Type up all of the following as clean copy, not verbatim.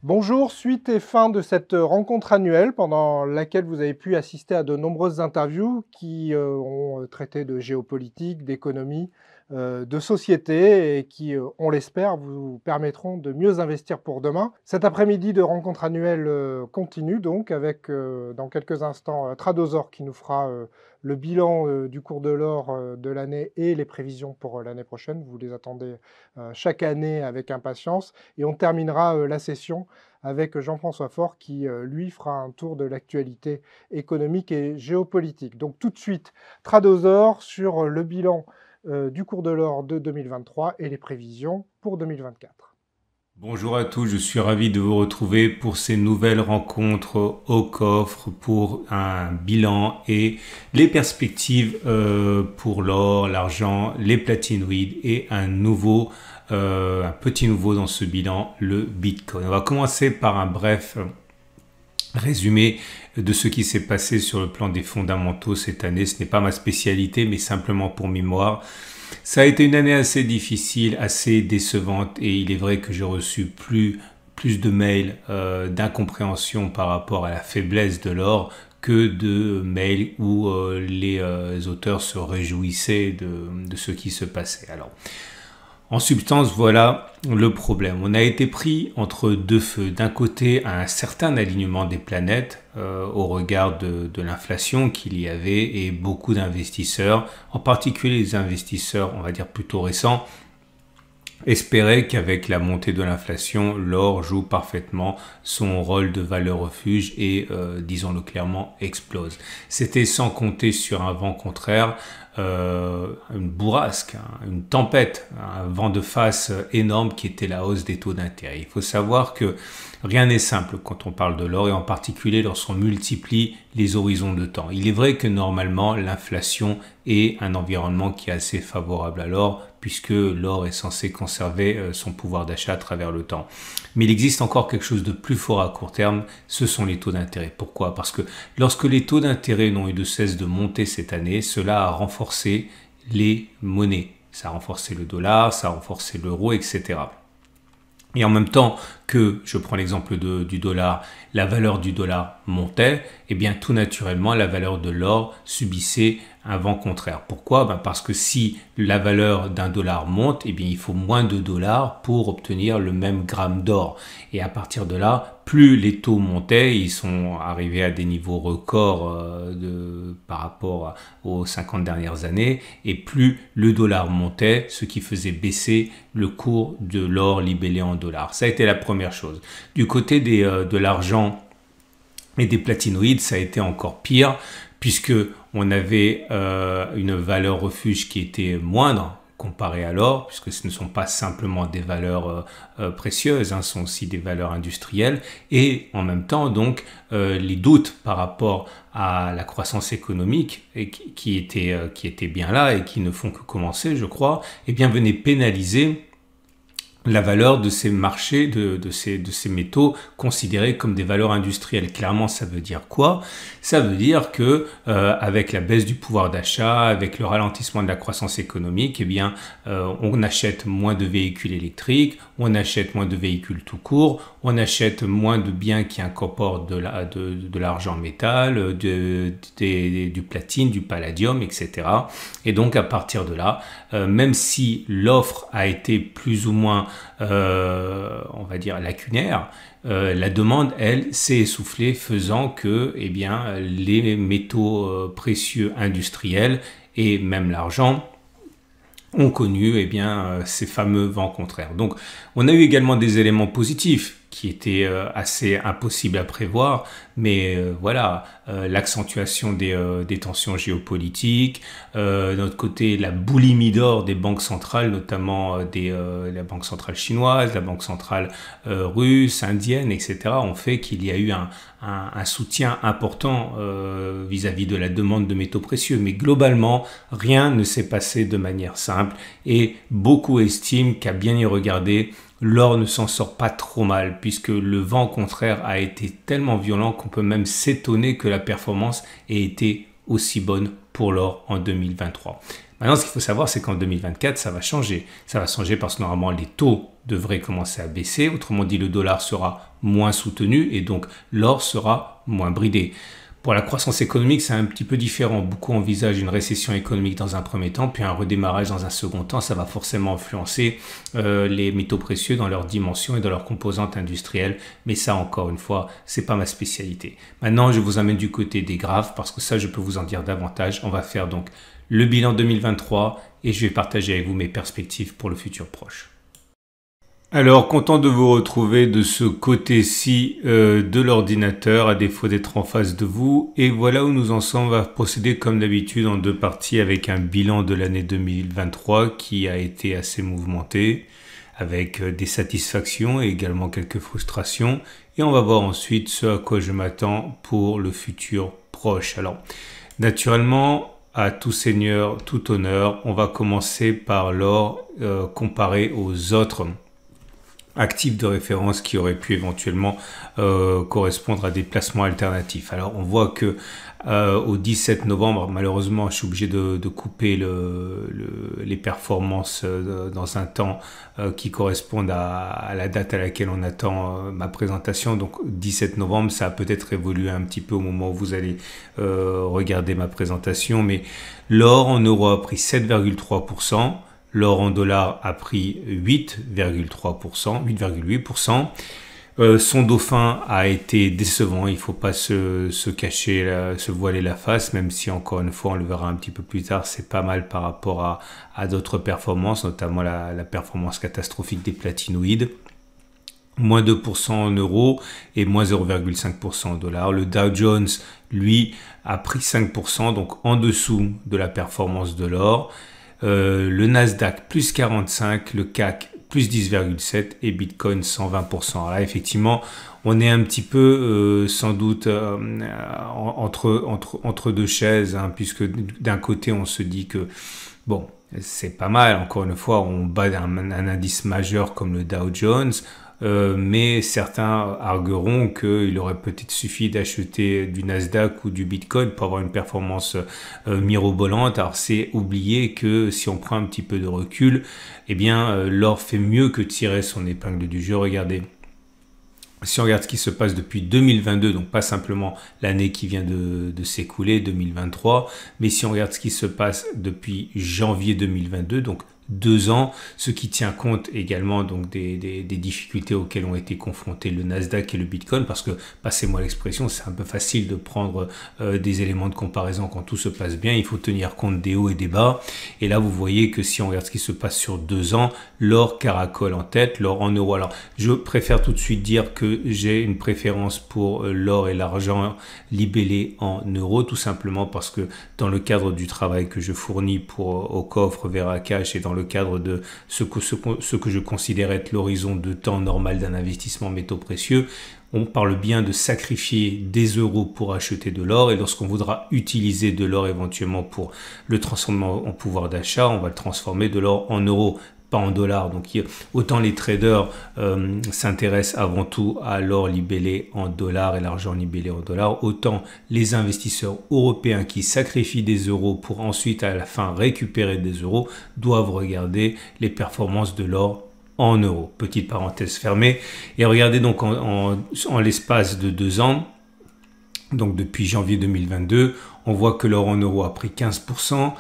Bonjour, suite et fin de cette rencontre annuelle pendant laquelle vous avez pu assister à de nombreuses interviews qui ont traité de géopolitique, d'économie, de société et qui, on l'espère, vous permettront de mieux investir pour demain. Cet après-midi de rencontre annuelle continue donc avec dans quelques instants Tradosor qui nous fera le bilan du cours de l'or de l'année et les prévisions pour l'année prochaine. Vous les attendez chaque année avec impatience et on terminera la session avec Jean-François Faure qui, lui, fera un tour de l'actualité économique et géopolitique. Donc tout de suite, Tradosor sur le bilan du cours de l'or de 2023 et les prévisions pour 2024. Bonjour à tous, je suis ravi de vous retrouver pour ces nouvelles rencontres au coffre pour un bilan et les perspectives pour l'or, l'argent, les platinoïdes et un petit nouveau dans ce bilan, le Bitcoin. On va commencer par un bref résumé de ce qui s'est passé sur le plan des fondamentaux cette année. Ce n'est pas ma spécialité, mais simplement pour mémoire. Ça a été une année assez difficile, assez décevante, et il est vrai que j'ai reçu plus de mails d'incompréhension par rapport à la faiblesse de l'or que de mails où les auteurs se réjouissaient de ce qui se passait. Alors, en substance, voilà le problème. On a été pris entre deux feux. D'un côté, un certain alignement des planètes au regard de l'inflation qu'il y avait et beaucoup d'investisseurs, en particulier les investisseurs, on va dire plutôt récents, espéraient qu'avec la montée de l'inflation, l'or joue parfaitement son rôle de valeur refuge et, disons-le clairement, explose. C'était sans compter sur un vent contraire, une bourrasque, une tempête, un vent de face énorme qui était la hausse des taux d'intérêt. Il faut savoir que rien n'est simple quand on parle de l'or et en particulier lorsqu'on multiplie les horizons de temps. Il est vrai que normalement l'inflation est un environnement qui est assez favorable à l'or puisque l'or est censé conserver son pouvoir d'achat à travers le temps. Mais il existe encore quelque chose de plus fort à court terme, ce sont les taux d'intérêt. Pourquoi? Parce que lorsque les taux d'intérêt n'ont eu de cesse de monter cette année, cela a renforcé les monnaies. Ça a renforcé le dollar, ça a renforcé l'euro, etc. Et en même temps que, je prends l'exemple du dollar, la valeur du dollar montait, et bien tout naturellement la valeur de l'or subissait un vent contraire. Pourquoi? Parce que si la valeur d'un dollar monte, et bien il faut moins de dollars pour obtenir le même gramme d'or. Et à partir de là, plus les taux montaient, ils sont arrivés à des niveaux records par rapport aux 50 dernières années, et plus le dollar montait, ce qui faisait baisser le cours de l'or libellé en dollars. Ça a été la première chose. Du côté de l'argent et des platinoïdes, ça a été encore pire, puisque on avait une valeur refuge qui était moindre comparée à l'or, puisque ce ne sont pas simplement des valeurs précieuses, ce sont aussi des valeurs industrielles, et en même temps donc les doutes par rapport à la croissance économique et qui était bien là et qui ne font que commencer, je crois, et bien venaient pénaliser la valeur de ces marchés, de ces métaux considérés comme des valeurs industrielles. Clairement, ça veut dire quoi? Ça veut dire que avec la baisse du pouvoir d'achat, avec le ralentissement de la croissance économique, eh bien, on achète moins de véhicules électriques, on achète moins de véhicules tout court, on achète moins de biens qui incorporent de l'argent métal, du platine, du palladium, etc. Et donc, à partir de là, même si l'offre a été plus ou moins on va dire lacunaire, la demande, elle, s'est essoufflée, faisant que eh bien, les métaux précieux industriels et même l'argent ont connu eh bien, ces fameux vents contraires. Donc, on a eu également des éléments positifs qui étaient assez impossibles à prévoir, mais voilà, l'accentuation des tensions géopolitiques, d'un autre côté la boulimie d'or des banques centrales, notamment la banque centrale chinoise, la banque centrale russe, indienne, etc., ont fait qu'il y a eu un soutien important vis-à-vis de la demande de métaux précieux. Mais globalement, rien ne s'est passé de manière simple et beaucoup estiment qu'à bien y regarder, l'or ne s'en sort pas trop mal puisque le vent contraire a été tellement violent qu'on peut même s'étonner que la performance ait été aussi bonne pour l'or en 2023. Maintenant, ce qu'il faut savoir, c'est qu'en 2024, ça va changer. Ça va changer parce que normalement, les taux devrait commencer à baisser. Autrement dit, le dollar sera moins soutenu et donc l'or sera moins bridé. Pour la croissance économique, c'est un petit peu différent. Beaucoup envisagent une récession économique dans un premier temps, puis un redémarrage dans un second temps. Ça va forcément influencer les métaux précieux dans leur dimension et dans leurs composantes industrielles. Mais ça, encore une fois, c'est pas ma spécialité. Maintenant, je vous amène du côté des graphes parce que ça, je peux vous en dire davantage. On va faire donc le bilan 2023 et je vais partager avec vous mes perspectives pour le futur proche. Alors, content de vous retrouver de ce côté-ci de l'ordinateur, à défaut d'être en face de vous. Et voilà où nous en sommes. On va procéder comme d'habitude en deux parties avec un bilan de l'année 2023 qui a été assez mouvementé, avec des satisfactions et également quelques frustrations. Et on va voir ensuite ce à quoi je m'attends pour le futur proche. Alors, naturellement, à tout seigneur, tout honneur, on va commencer par l'or comparé aux autres actifs de référence qui auraient pu éventuellement correspondre à des placements alternatifs. Alors on voit que au 17 novembre, malheureusement je suis obligé de couper les performances dans un temps qui correspondent à la date à laquelle on attend ma présentation. Donc 17 novembre, ça a peut-être évolué un petit peu au moment où vous allez regarder ma présentation, mais l'or en euros a pris 7,3%. L'or en dollars a pris 8,3%, 8,8%. Son dauphin a été décevant, il ne faut pas se cacher, se voiler la face, même si encore une fois on le verra un petit peu plus tard, c'est pas mal par rapport à d'autres performances, notamment la performance catastrophique des platinoïdes. Moins 2% en euros et moins 0,5% en dollars. Le Dow Jones, lui, a pris 5%, donc en dessous de la performance de l'or. Le Nasdaq plus 45, le CAC plus 10,7 et Bitcoin 120%. Alors là, effectivement, on est un petit peu sans doute entre deux chaises, hein, puisque d'un côté, on se dit que, bon, c'est pas mal. Encore une fois, on bat un indice majeur comme le Dow Jones. Mais certains argueront qu'il aurait peut-être suffi d'acheter du Nasdaq ou du Bitcoin pour avoir une performance mirobolante. Alors c'est oublier que si on prend un petit peu de recul, eh bien l'or fait mieux que tirer son épingle du jeu. Regardez. Si on regarde ce qui se passe depuis 2022, donc pas simplement l'année qui vient de s'écouler, 2023, mais si on regarde ce qui se passe depuis janvier 2022, donc 2 ans, ce qui tient compte également donc des difficultés auxquelles ont été confrontés le Nasdaq et le Bitcoin, parce que, passez-moi l'expression, c'est un peu facile de prendre des éléments de comparaison quand tout se passe bien, il faut tenir compte des hauts et des bas, et là vous voyez que si on regarde ce qui se passe sur 2 ans, l'or caracole en tête, l'or en euros. Alors je préfère tout de suite dire que j'ai une préférence pour l'or et l'argent libellés en euros, tout simplement parce que dans le cadre du travail que je fournis pour au coffre Veracash et dans le cadre de ce que je considère être l'horizon de temps normal d'un investissement métaux précieux, on parle bien de sacrifier des euros pour acheter de l'or, et lorsqu'on voudra utiliser de l'or éventuellement pour le transformer en pouvoir d'achat, on va le transformer de l'or en euros, pas en dollars. Donc autant les traders s'intéressent avant tout à l'or libellé en dollars et l'argent libellé en dollars, autant les investisseurs européens qui sacrifient des euros pour ensuite à la fin récupérer des euros doivent regarder les performances de l'or en euros. Petite parenthèse fermée. Et regardez donc en l'espace de 2 ans, donc depuis janvier 2022, on voit que l'or en euros a pris 15%.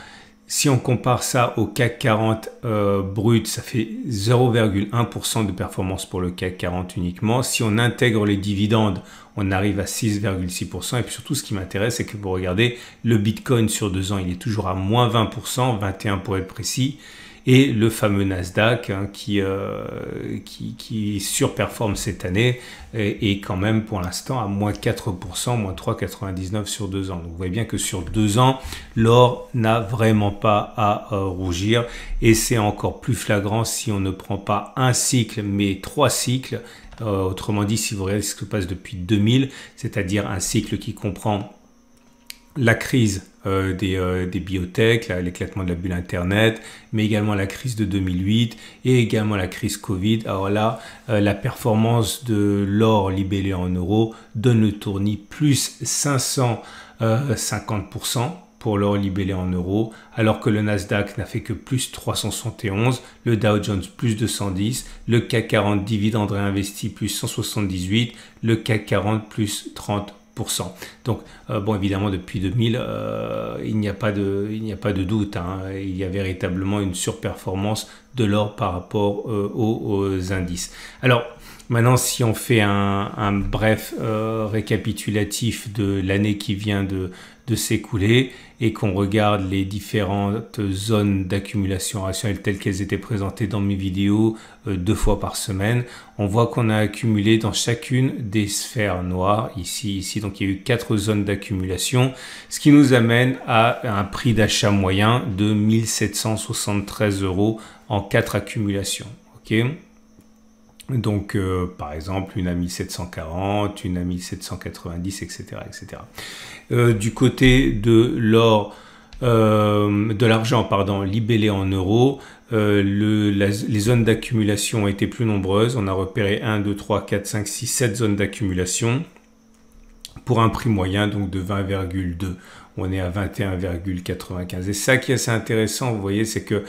Si on compare ça au CAC 40 brut, ça fait 0,1% de performance pour le CAC 40 uniquement. Si on intègre les dividendes, on arrive à 6,6%. Et puis surtout, ce qui m'intéresse, c'est que vous regardez, le Bitcoin sur 2 ans, il est toujours à moins 20%, 21 pour être précis. Et le fameux Nasdaq hein, qui surperforme cette année est quand même pour l'instant à moins 4%, moins 3,99 sur 2 ans. Donc vous voyez bien que sur 2 ans, l'or n'a vraiment pas à rougir. Et c'est encore plus flagrant si on ne prend pas un cycle, mais 3 cycles. Autrement dit, si vous regardez ce qui se passe depuis 2000, c'est-à-dire un cycle qui comprend la crise des biotech, l'éclatement de la bulle Internet, mais également la crise de 2008 et également la crise Covid. Alors là, la performance de l'or libellé en euros donne le tournis plus 550%. pour l'or libellé en euros, alors que le Nasdaq n'a fait que plus 371, le Dow Jones plus 210, le CAC 40 dividende réinvesti plus 178, le CAC 40 plus 30%. Donc, bon, évidemment, depuis 2000, il n'y a pas de doute, hein, il y a véritablement une surperformance de l'or par rapport aux indices. Alors, maintenant, si on fait un bref récapitulatif de l'année qui vient de s'écouler et qu'on regarde les différentes zones d'accumulation rationnelle telles qu'elles étaient présentées dans mes vidéos 2 fois par semaine, on voit qu'on a accumulé dans chacune des sphères noires, ici, donc il y a eu 4 zones d'accumulation, ce qui nous amène à un prix d'achat moyen de 1773 € en 4 accumulations. Ok. Donc, par exemple, une à 1740, une à 1790, etc. etc. Du côté de l'or, de l'argent, libellé en euros, les zones d'accumulation ont été plus nombreuses. On a repéré 1, 2, 3, 4, 5, 6, 7 zones d'accumulation pour un prix moyen donc de 20,2. On est à 21,95. Et ça qui est assez intéressant, vous voyez, c'est que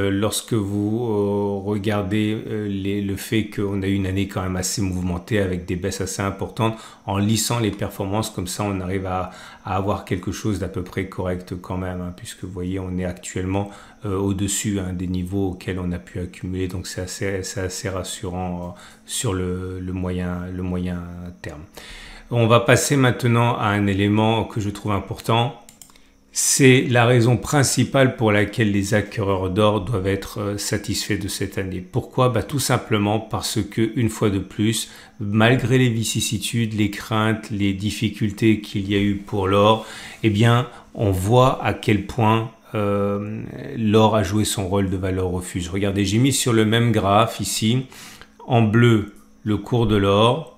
lorsque vous regardez le fait qu'on a eu une année quand même assez mouvementée avec des baisses assez importantes, en lissant les performances comme ça, on arrive à avoir quelque chose d'à peu près correct quand même, hein, puisque vous voyez, on est actuellement au-dessus des niveaux auxquels on a pu accumuler. Donc c'est assez rassurant sur le moyen terme. On va passer maintenant à un élément que je trouve important. C'est la raison principale pour laquelle les acquéreurs d'or doivent être satisfaits de cette année. Pourquoi? Tout simplement parce que, une fois de plus, malgré les vicissitudes, les craintes, les difficultés qu'il y a eu pour l'or, eh bien, on voit à quel point l'or a joué son rôle de valeur refuge. Regardez, j'ai mis sur le même graphe ici, en bleu, le cours de l'or,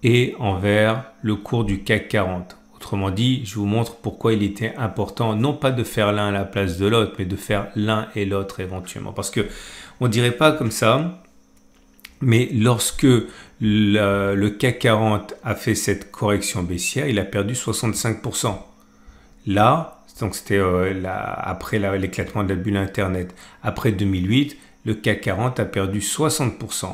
et en vert le cours du CAC 40. Autrement dit, je vous montre pourquoi il était important, non pas de faire l'un à la place de l'autre, mais de faire l'un et l'autre éventuellement. Parce que on dirait pas comme ça, mais lorsque le CAC 40 a fait cette correction baissière, il a perdu 65%. Là, donc c'était après l'éclatement de la bulle Internet, après 2008, le CAC 40 a perdu 60%.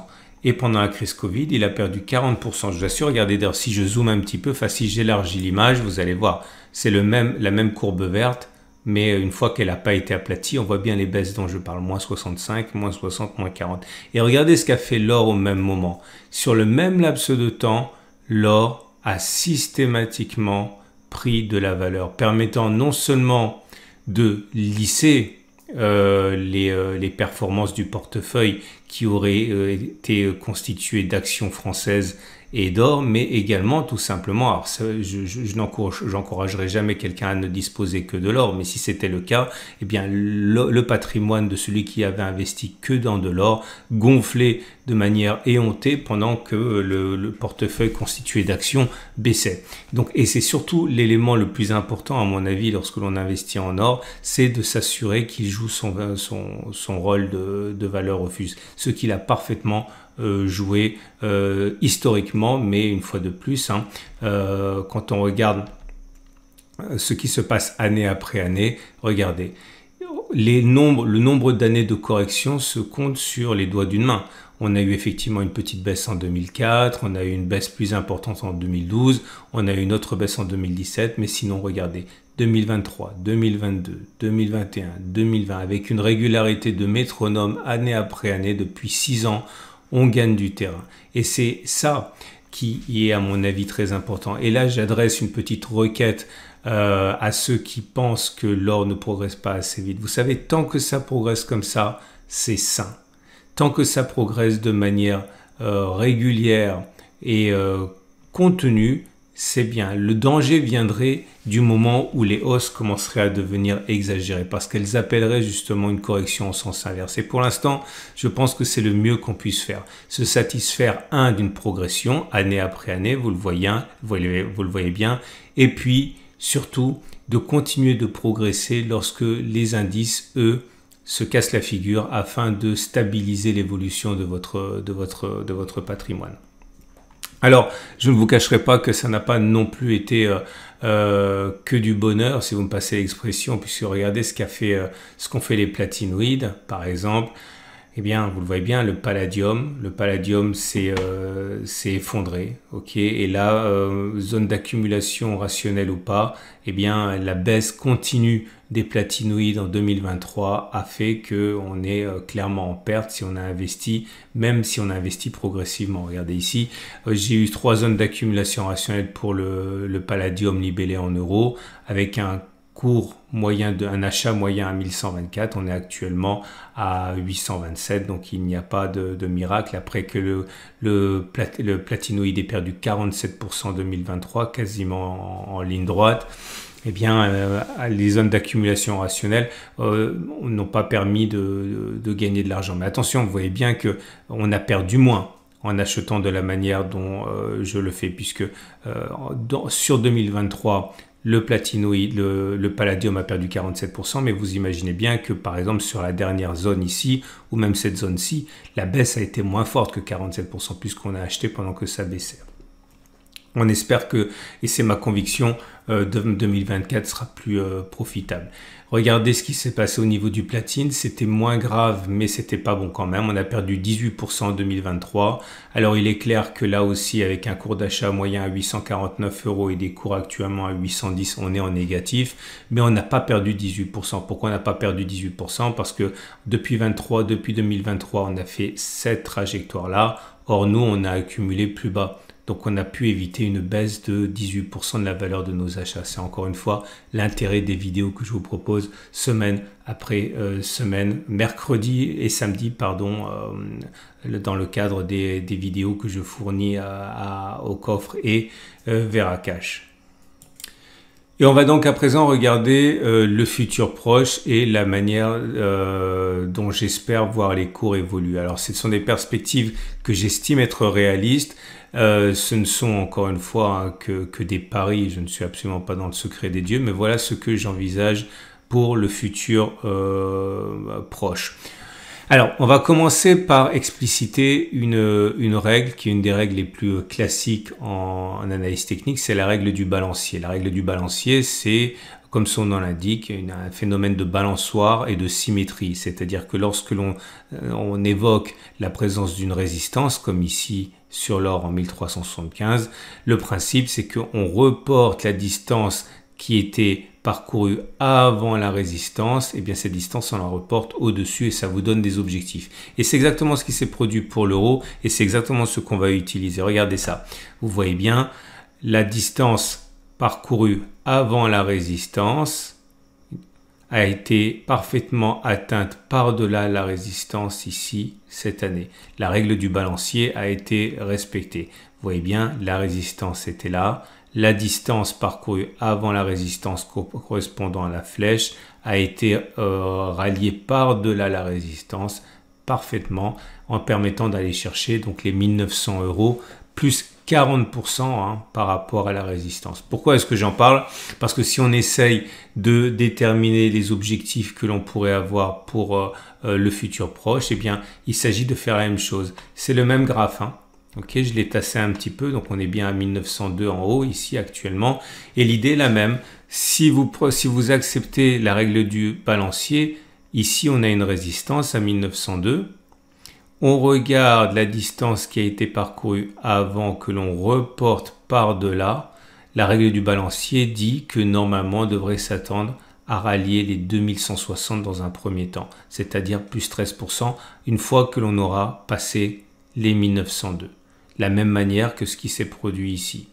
Et pendant la crise Covid, il a perdu 40%. Je vous assure, regardez d'ailleurs, si je zoome un petit peu, si j'élargis l'image, vous allez voir, c'est la même courbe verte, mais une fois qu'elle n'a pas été aplatie, on voit bien les baisses dont je parle, moins 65, moins 60, moins 40. Et regardez ce qu'a fait l'or au même moment. Sur le même laps de temps, l'or a systématiquement pris de la valeur, permettant non seulement de lisser les performances du portefeuille qui auraient été constituées d'actions françaises et d'or, mais également tout simplement, alors je n'encouragerai jamais quelqu'un à ne disposer que de l'or, mais si c'était le cas, eh bien le patrimoine de celui qui avait investi que dans de l'or gonflait de manière éhontée pendant que le portefeuille constitué d'actions baissait. Donc, et c'est surtout l'élément le plus important à mon avis lorsque l'on investit en or, c'est de s'assurer qu'il joue son rôle de valeur refuge, ce qu'il a parfaitement joué historiquement, mais une fois de plus, quand on regarde ce qui se passe année après année, regardez, le nombre d'années de correction se compte sur les doigts d'une main. On a eu effectivement une petite baisse en 2004, on a eu une baisse plus importante en 2012, on a eu une autre baisse en 2017, mais sinon regardez, 2023, 2022, 2021, 2020, avec une régularité de métronome année après année depuis 6 ans, on gagne du terrain. Et c'est ça qui est à mon avis très important. Et là, j'adresse une petite requête à ceux qui pensent que l'or ne progresse pas assez vite. Vous savez, tant que ça progresse comme ça, c'est sain. Tant que ça progresse de manière régulière et contenue, c'est bien. Le danger viendrait du moment où les hausses commenceraient à devenir exagérées parce qu'elles appelleraient justement une correction en sens inverse. Et pour l'instant, je pense que c'est le mieux qu'on puisse faire. Se satisfaire, d'une progression, année après année, vous le voyez bien, et puis surtout de continuer de progresser lorsque les indices, eux, se cassent la figure afin de stabiliser l'évolution de votre patrimoine. Alors, je ne vous cacherai pas que ça n'a pas non plus été que du bonheur, si vous me passez l'expression, puisque regardez ce qu'ont fait les platinoïdes, par exemple. Eh bien, vous le voyez bien, le palladium s'est effondré, ok. Et là, zone d'accumulation rationnelle ou pas, eh bien, la baisse continue des platinoïdes en 2023 a fait qu'on est clairement en perte si on a investi, même si on a investi progressivement. Regardez ici, j'ai eu 3 zones d'accumulation rationnelle pour le palladium libellé en euros, avec un cours moyen un achat moyen à 1124, on est actuellement à 827, donc il n'y a pas de miracle après que le platinoïde ait perdu 47% en 2023, quasiment en ligne droite. Eh bien, les zones d'accumulation rationnelle n'ont pas permis de gagner de l'argent. Mais attention, vous voyez bien qu'on a perdu moins en achetant de la manière dont je le fais, puisque sur 2023, le platinoïde, le palladium a perdu 47%, mais vous imaginez bien que par exemple sur la dernière zone ici, ou même cette zone-ci, la baisse a été moins forte que 47% puisqu'on a acheté pendant que ça baissait. On espère que, et c'est ma conviction, 2024 sera plus profitable. Regardez ce qui s'est passé au niveau du platine, c'était moins grave, mais c'était pas bon quand même. On a perdu 18% en 2023. Alors il est clair que là aussi, avec un cours d'achat moyen à 849 € et des cours actuellement à 810, on est en négatif, mais on n'a pas perdu 18%. Pourquoi on n'a pas perdu 18%? Parce que depuis 2023, on a fait cette trajectoire-là. Or, nous, on a accumulé plus bas. Donc on a pu éviter une baisse de 18% de la valeur de nos achats. C'est encore une fois l'intérêt des vidéos que je vous propose semaine après semaine, mercredi et samedi, pardon, dans le cadre des vidéos que je fournis au coffre et Veracash. Et on va donc à présent regarder le futur proche et la manière dont j'espère voir les cours évoluer. Alors ce sont des perspectives que j'estime être réalistes. Ce ne sont encore une fois que des paris, je ne suis absolument pas dans le secret des dieux, mais voilà ce que j'envisage pour le futur proche. Alors, on va commencer par expliciter une règle qui est une des règles les plus classiques en analyse technique, c'est la règle du balancier. La règle du balancier, c'est, comme son nom l'indique, un phénomène de balançoire et de symétrie. C'est-à-dire que lorsque on évoque la présence d'une résistance, comme ici sur l'or en 1375, le principe, c'est qu'on reporte la distance qui était parcourue avant la résistance, et bien cette distance on la reporte au-dessus et ça vous donne des objectifs. Et c'est exactement ce qui s'est produit pour l'euro et c'est exactement ce qu'on va utiliser. Regardez ça, vous voyez bien la distance parcourue avant la résistance a été parfaitement atteinte par-delà la résistance ici cette année. La règle du balancier a été respectée. Vous voyez bien, la résistance était là. La distance parcourue avant la résistance correspondant à la flèche a été ralliée par-delà la résistance parfaitement en permettant d'aller chercher donc les 1900 € plus 40% par rapport à la résistance. Pourquoi est-ce que j'en parle? Parce que si on essaye de déterminer les objectifs que l'on pourrait avoir pour le futur proche, eh bien, il s'agit de faire la même chose. C'est le même graphe, Ok, je l'ai tassé un petit peu, donc on est bien à 1902 en haut ici actuellement. Et l'idée est la même. Si vous acceptez la règle du balancier, ici on a une résistance à 1902. On regarde la distance qui a été parcourue avant que l'on reporte par-delà. La règle du balancier dit que normalement on devrait s'attendre à rallier les 2160 dans un premier temps, c'est-à-dire plus 13% une fois que l'on aura passé les 1902. La même manière que ce qui s'est produit ici.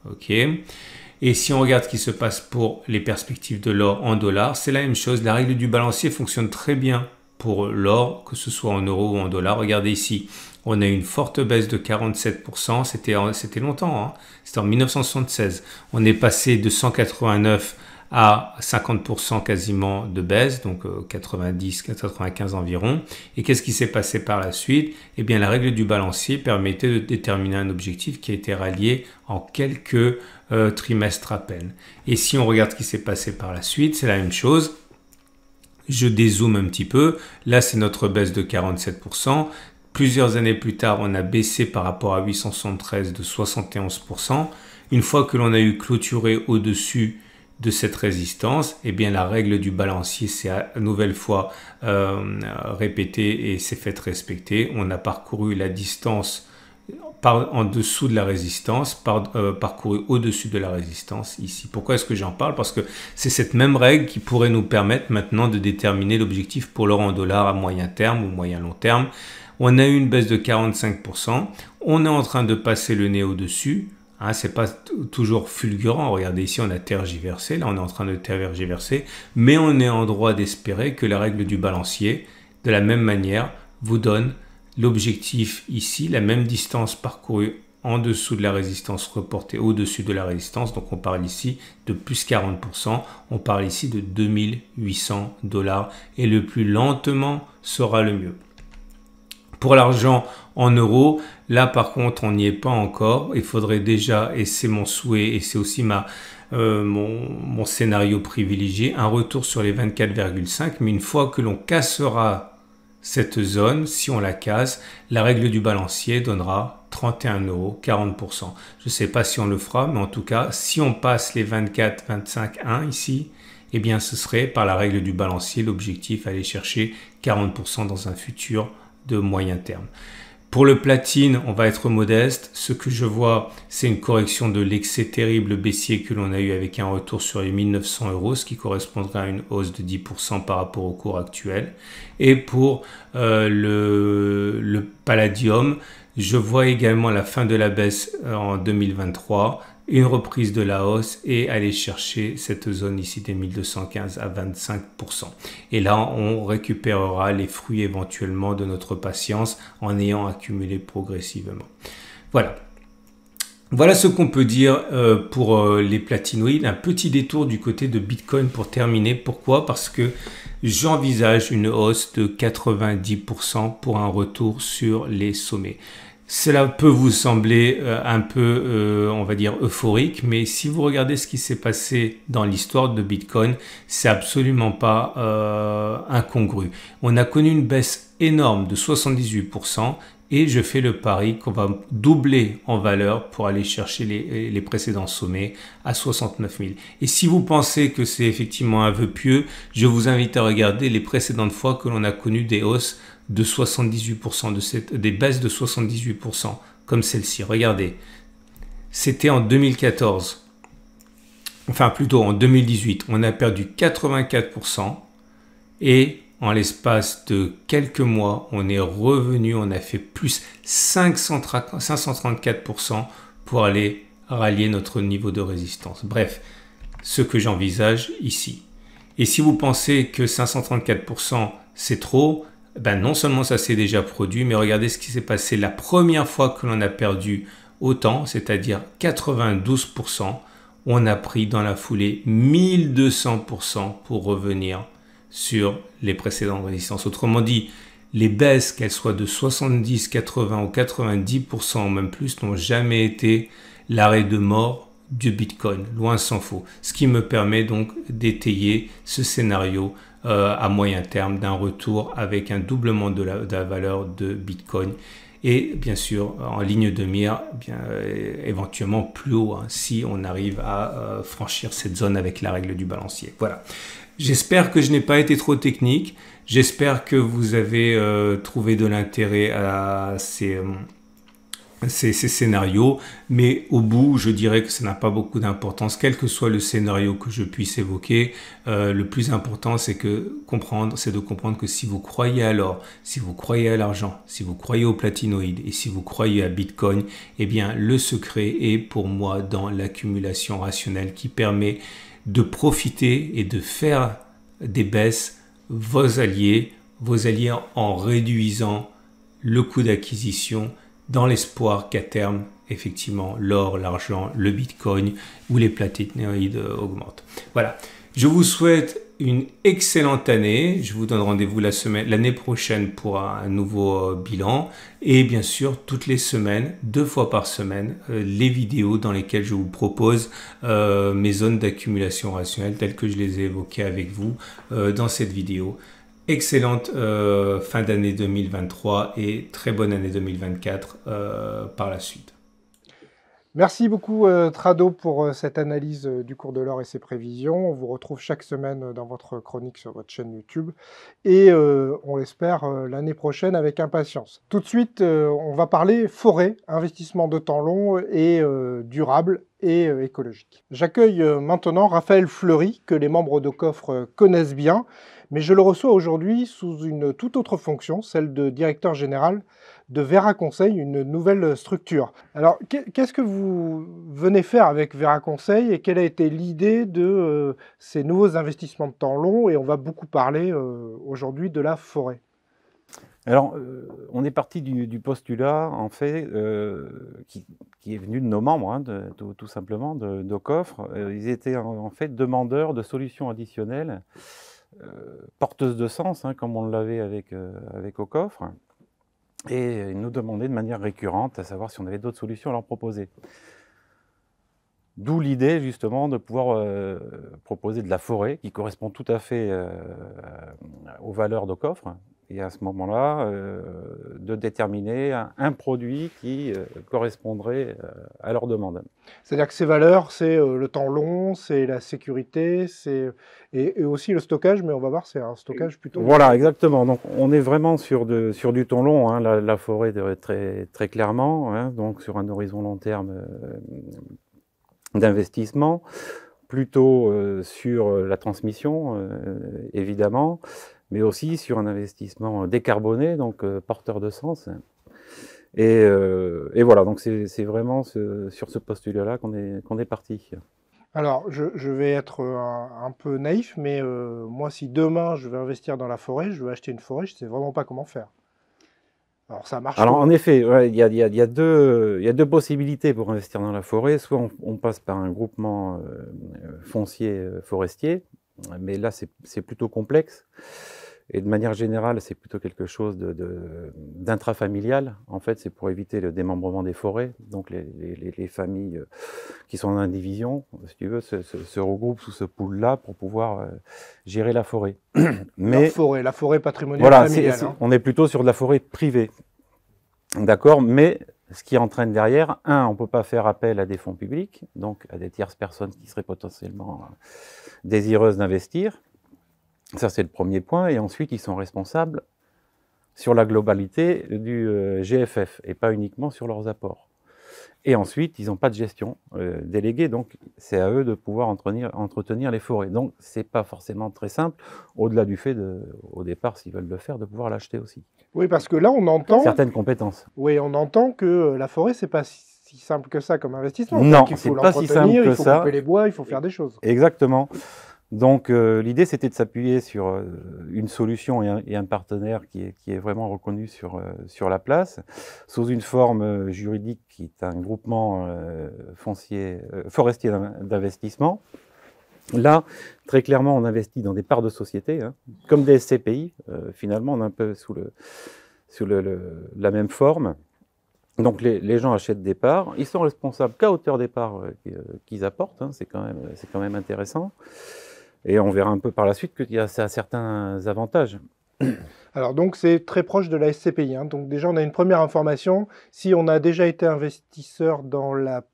Ok. Et si on regarde ce qui se passe pour les perspectives de l'or en dollars, c'est la même chose. La règle du balancier fonctionne très bien pour l'or, que ce soit en euros ou en dollars. Regardez ici, on a une forte baisse de 47%. C'était longtemps, c'était en 1976. On est passé de 189 à 50% quasiment de baisse, donc 90-95 environ. Et qu'est-ce qui s'est passé par la suite? Eh bien, la règle du balancier permettait de déterminer un objectif qui a été rallié en quelques trimestres à peine. Et si on regarde ce qui s'est passé par la suite, c'est la même chose. Je dézoome un petit peu. Là, c'est notre baisse de 47%. Plusieurs années plus tard, on a baissé par rapport à 873 de 71%. Une fois que l'on a eu clôturé au-dessus de cette résistance, eh bien la règle du balancier s'est à nouvelle fois répétée et s'est faite respecter. On a parcouru la distance en dessous de la résistance, parcouru au-dessus de la résistance ici. Pourquoi est-ce que j'en parle? Parce que c'est cette même règle qui pourrait nous permettre maintenant de déterminer l'objectif pour l'euro en dollars à moyen terme ou moyen long terme. On a eu une baisse de 45%, on est en train de passer le nez au-dessus. Hein, c'est pas toujours fulgurant. Regardez ici, on a tergiversé. Là, on est en train de tergiverser. Mais on est en droit d'espérer que la règle du balancier, de la même manière, vous donne l'objectif ici, la même distance parcourue en dessous de la résistance reportée au-dessus de la résistance. Donc, on parle ici de plus 40%. On parle ici de 2800 $. Et le plus lentement sera le mieux. Pour l'argent en euros, là par contre on n'y est pas encore. Il faudrait déjà, et c'est mon souhait et c'est aussi mon scénario privilégié, un retour sur les 24,5. Mais une fois que l'on cassera cette zone, si on la casse, la règle du balancier donnera 31 €, 40%. Je ne sais pas si on le fera, mais en tout cas, si on passe les 24,25,1 ici, eh bien ce serait par la règle du balancier l'objectif aller chercher 40% dans un futur de moyen terme. Pour le platine, on va être modeste. Ce que je vois, c'est une correction de l'excès terrible baissier que l'on a eu avec un retour sur les 1900 €, ce qui correspondrait à une hausse de 10% par rapport au cours actuel. Et pour le palladium, je vois également la fin de la baisse en 2023, une reprise de la hausse et aller chercher cette zone ici des 1215 à 25%. Et là, on récupérera les fruits éventuellement de notre patience en ayant accumulé progressivement. Voilà. Voilà ce qu'on peut dire pour les platinoïdes. Un petit détour du côté de Bitcoin pour terminer. Pourquoi? Parce que j'envisage une hausse de 90% pour un retour sur les sommets. Cela peut vous sembler un peu, on va dire, euphorique, mais si vous regardez ce qui s'est passé dans l'histoire de Bitcoin, c'est absolument pas incongru. On a connu une baisse énorme de 78%. Et je fais le pari qu'on va doubler en valeur pour aller chercher les précédents sommets à 69 000. Et si vous pensez que c'est effectivement un vœu pieux, je vous invite à regarder les précédentes fois que l'on a connu des hausses de 78%, des baisses de 78%, comme celle-ci. Regardez, c'était en 2014, enfin plutôt en 2018, on a perdu 84% et en l'espace de quelques mois, on est revenu, on a fait plus 534% pour aller rallier notre niveau de résistance. Bref, ce que j'envisage ici. Et si vous pensez que 534% c'est trop, ben non seulement ça s'est déjà produit, mais regardez ce qui s'est passé la première fois que l'on a perdu autant, c'est-à-dire 92%, on a pris dans la foulée 1200% pour revenir sur les précédentes résistances. Autrement dit, les baisses, qu'elles soient de 70, 80 ou 90% ou même plus, n'ont jamais été l'arrêt de mort du Bitcoin, loin s'en faut. Ce qui me permet donc d'étayer ce scénario à moyen terme d'un retour avec un doublement de la valeur de Bitcoin et bien sûr en ligne de mire, éventuellement plus haut si on arrive à franchir cette zone avec la règle du balancier. Voilà. J'espère que je n'ai pas été trop technique. J'espère que vous avez trouvé de l'intérêt à ces scénarios. Mais au bout, je dirais que ça n'a pas beaucoup d'importance. Quel que soit le scénario que je puisse évoquer, le plus important, c'est de comprendre que si vous croyez à l'or, si vous croyez à l'argent, si vous croyez au platinoïde et si vous croyez à Bitcoin, eh bien, le secret est pour moi dans l'accumulation rationnelle qui permet de profiter et de faire des baisses vos alliés en réduisant le coût d'acquisition dans l'espoir qu'à terme, effectivement, l'or, l'argent, le bitcoin ou les platinoïdes augmentent. Voilà, je vous souhaite une excellente année. Je vous donne rendez-vous l'année prochaine pour un nouveau bilan. Et bien sûr, toutes les semaines, 2 fois par semaine, les vidéos dans lesquelles je vous propose mes zones d'accumulation rationnelle telles que je les ai évoquées avec vous dans cette vidéo. excellente fin d'année 2023 et très bonne année 2024 par la suite. Merci beaucoup Trado pour cette analyse du cours de l'or et ses prévisions. On vous retrouve chaque semaine dans votre chronique sur votre chaîne YouTube et on l'espère l'année prochaine avec impatience. Tout de suite, on va parler forêt, investissement de temps long et durable et écologique. J'accueille maintenant Raphaël Fleury, que les membres de Coffre connaissent bien, mais je le reçois aujourd'hui sous une toute autre fonction, celle de directeur général de Vera Conseil, une nouvelle structure. Alors, qu'est-ce que vous venez faire avec Vera Conseil et quelle a été l'idée de ces nouveaux investissements de temps long? Et on va beaucoup parler aujourd'hui de la forêt. Alors, on est parti du postulat, en fait, qui est venu de nos membres, hein, tout simplement, de Coffre. Ils étaient en fait demandeurs de solutions additionnelles, porteuses de sens, hein, comme on l'avait avec Coffre. Et ils nous demandaient de manière récurrente à savoir si on avait d'autres solutions à leur proposer. D'où l'idée justement de pouvoir proposer de la forêt qui correspond tout à fait aux valeurs de Coffre. Et à ce moment-là, de déterminer un produit qui correspondrait à leurs demandes. C'est-à-dire que ces valeurs, c'est le temps long, c'est la sécurité, et aussi le stockage, mais on va voir, c'est un stockage plutôt... Voilà, exactement. Donc on est vraiment sur du temps long, hein, la forêt très clairement, hein, donc sur un horizon long terme d'investissement, plutôt sur la transmission, évidemment, mais aussi sur un investissement décarboné, donc porteur de sens. Et voilà, donc c'est vraiment sur ce postulat-là qu'on est parti. Alors, je vais être un peu naïf, mais moi, si demain je veux investir dans la forêt, je veux acheter une forêt, je ne sais vraiment pas comment faire. Alors, ça marche. Alors, en effet, ouais, il y a deux possibilités pour investir dans la forêt. Soit on passe par un groupement foncier forestier, mais là, c'est plutôt complexe. Et de manière générale, c'est plutôt quelque chose d'intrafamilial. En fait, c'est pour éviter le démembrement des forêts. Donc, les familles qui sont en indivision, si tu veux, se regroupent sous ce pool-là pour pouvoir gérer la forêt. Mais la forêt patrimoniale voilà, familiale. On est plutôt sur de la forêt privée. D'accord, mais ce qui entraîne derrière, on ne peut pas faire appel à des fonds publics, donc à des tierces personnes qui seraient potentiellement désireuses d'investir. Ça, c'est le premier point. Et ensuite, ils sont responsables sur la globalité du GFF et pas uniquement sur leurs apports. Et ensuite, ils n'ont pas de gestion déléguée, donc c'est à eux de pouvoir entretenir les forêts. Donc, ce n'est pas forcément très simple, au-delà du fait, au départ, s'ils veulent le faire, de pouvoir l'acheter aussi. Oui, parce que là, on entend... certaines compétences. Oui, on entend que la forêt, ce n'est pas si simple que ça comme investissement. Non, c'est pas si simple que ça. Il faut couper les bois, il faut faire des choses. Exactement. Donc l'idée, c'était de s'appuyer sur une solution et un partenaire qui est vraiment reconnu sur la place, sous une forme juridique qui est un groupement forestier d'investissement. Là, très clairement, on investit dans des parts de société, hein, comme des SCPI. Finalement, on est un peu sous la même forme. Donc les gens achètent des parts, ils sont responsables qu'à hauteur des parts qu'ils apportent, hein, c'est quand même intéressant. Et on verra un peu par la suite qu'il y a certains avantages. Alors donc c'est très proche de la SCPI. Hein. Donc déjà on a une première information. Si on a déjà été investisseur dans la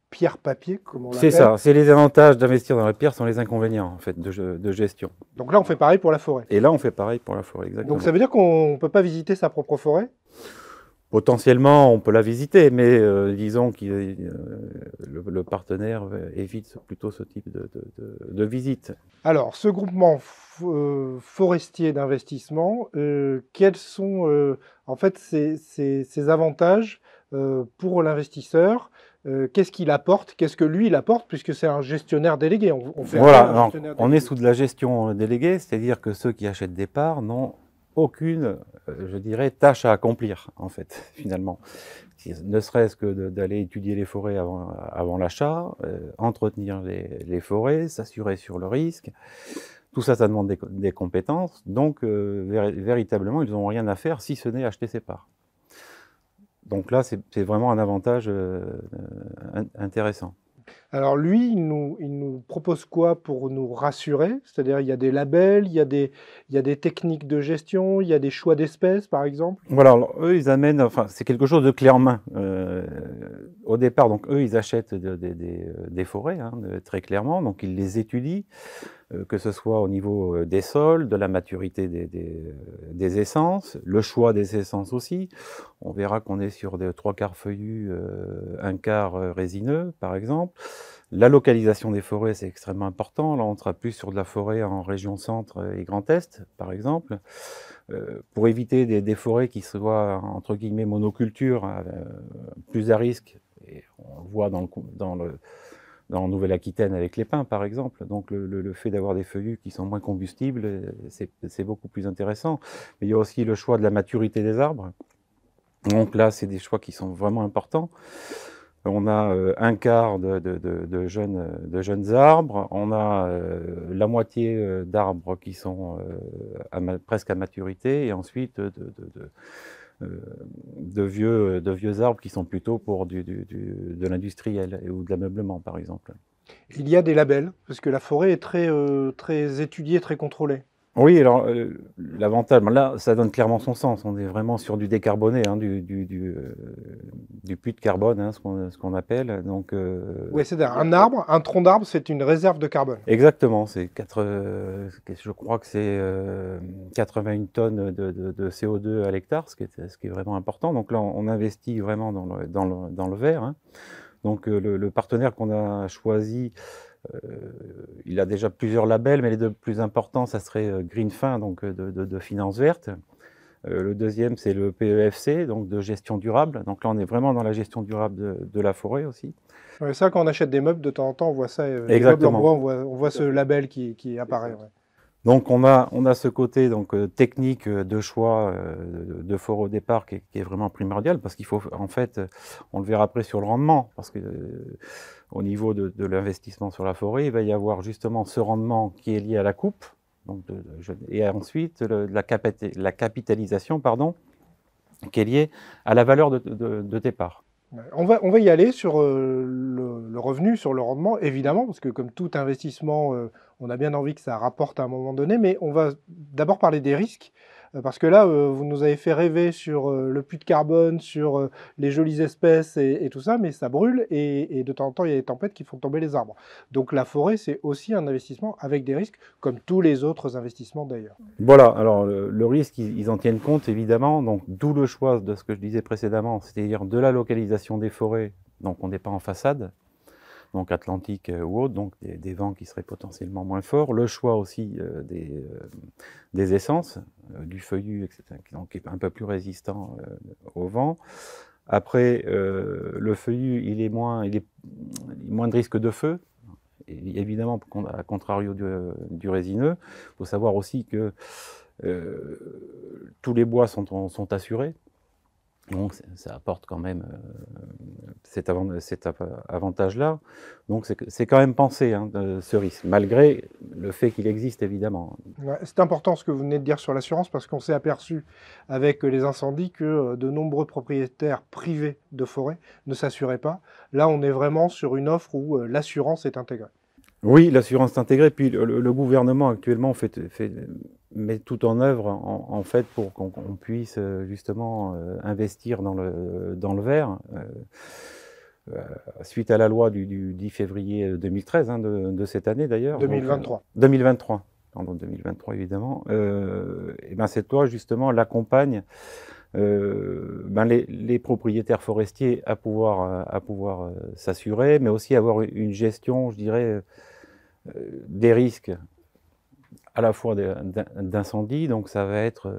pierre papier, comme on l'appelle. C'est ça, c'est les avantages d'investir dans la pierre sans les inconvénients en fait de gestion. Donc là on fait pareil pour la forêt. Et là on fait pareil pour la forêt, exactement. Donc ça veut dire qu'on ne peut pas visiter sa propre forêt ? Potentiellement, on peut la visiter, mais disons que le partenaire évite plutôt ce type de visite. Alors, ce groupement forestier d'investissement, quels sont en fait ces avantages pour l'investisseur? Qu'est-ce qu'il apporte? Qu'est-ce que lui, il apporte? Puisque c'est un gestionnaire délégué. Voilà, on est sous de la gestion déléguée, c'est-à-dire que ceux qui achètent des parts n'ont aucune, je dirais, tâche à accomplir, en fait, finalement. Ne serait-ce que d'aller étudier les forêts avant l'achat, entretenir les forêts, s'assurer sur le risque. Tout ça, ça demande des compétences. Donc, véritablement, ils n'ont rien à faire si ce n'est acheter ses parts. Donc là, c'est vraiment un avantage intéressant. Alors lui, il nous propose quoi pour nous rassurer? C'est-à-dire, il y a des labels, il y a des techniques de gestion, il y a des choix d'espèces, par exemple? Voilà, alors, eux, ils amènent, enfin, c'est quelque chose de clé en main. Au départ, donc, eux, ils achètent des forêts, hein, très clairement, donc ils les étudient, que ce soit au niveau des sols, de la maturité des essences, le choix des essences aussi. On verra qu'on est sur des 3/4 feuillus, 1/4 résineux, par exemple. La localisation des forêts, c'est extrêmement important. Là, on sera plus sur de la forêt en région centre et Grand Est, par exemple. Pour éviter des forêts qui soient, entre guillemets, monoculture, plus à risque, et on le voit dans Nouvelle-Aquitaine avec les pins, par exemple. Donc le fait d'avoir des feuillus qui sont moins combustibles, c'est beaucoup plus intéressant. Mais il y a aussi le choix de la maturité des arbres. Donc là, c'est des choix qui sont vraiment importants. On a 1/4 de jeunes arbres, on a la moitié d'arbres qui sont presque à maturité, et ensuite de vieux arbres qui sont plutôt pour de l'industriel ou de l'ameublement, par exemple. Il y a des labels, parce que la forêt est très étudiée, très contrôlée. Oui, alors l'avantage, là, ça donne clairement son sens. On est vraiment sur du décarboné, hein, du puits de carbone, hein, ce qu'on appelle. Donc, Oui, c'est-à-dire un tronc d'arbre, c'est une réserve de carbone. exactement, je crois que c'est 81 tonnes de CO2 à l'hectare, ce qui est vraiment important. Donc là, on investit vraiment dans le vert, hein. Donc le partenaire qu'on a choisi, il a déjà plusieurs labels, mais les deux plus importants, ça serait Greenfin, donc de finance verte. Le deuxième, c'est le PEFC, donc de gestion durable. Donc là, on est vraiment dans la gestion durable de la forêt aussi. Ouais, ça, quand on achète des meubles, de temps en temps, on voit ça. Les meubles en Exactement. bois, on voit ce label qui apparaît. Ouais. Donc on a ce côté donc technique de choix de forêt au départ qui est vraiment primordial, parce qu'il faut, en fait, on le verra après sur le rendement, parce que au niveau de l'investissement sur la forêt, il va y avoir justement ce rendement qui est lié à la coupe, donc et ensuite la capitalisation, pardon, qui est liée à la valeur de départ. On va y aller sur le revenu, sur le rendement, évidemment, parce que comme tout investissement, on a bien envie que ça rapporte à un moment donné, mais on va d'abord parler des risques, parce que là, vous nous avez fait rêver sur le puits de carbone, sur les jolies espèces et tout ça, mais ça brûle et de temps en temps, il y a des tempêtes qui font tomber les arbres. Donc la forêt, c'est aussi un investissement avec des risques, comme tous les autres investissements d'ailleurs. Voilà, alors le risque, ils en tiennent compte évidemment, donc d'où le choix de ce que je disais précédemment, c'est-à-dire de la localisation des forêts, donc on n'est pas en façade, donc atlantique ou autre, donc des vents qui seraient potentiellement moins forts, le choix aussi des essences, du feuillu, etc., donc qui est un peu plus résistant au vent. Après, le feuillu, il est moins de risque de feu. Et évidemment, à contrario du résineux, il faut savoir aussi que tous les bois sont assurés. Donc ça apporte quand même cet avantage-là. Donc c'est quand même pensé, hein, ce risque, malgré le fait qu'il existe évidemment. Ouais, c'est important ce que vous venez de dire sur l'assurance, parce qu'on s'est aperçu avec les incendies que de nombreux propriétaires privés de forêt ne s'assuraient pas. Là, on est vraiment sur une offre où l'assurance est intégrée. Oui, l'assurance est intégrée, puis le gouvernement actuellement met tout en œuvre en fait pour qu'on puisse justement investir dans le vert. Suite à la loi du 10 février 2013, hein, de cette année d'ailleurs. 2023. 2023, pardon, 2023 évidemment. Et ben cette loi justement l'accompagne les propriétaires forestiers à pouvoir s'assurer, mais aussi avoir une gestion, je dirais, des risques à la fois d'incendie, donc ça va être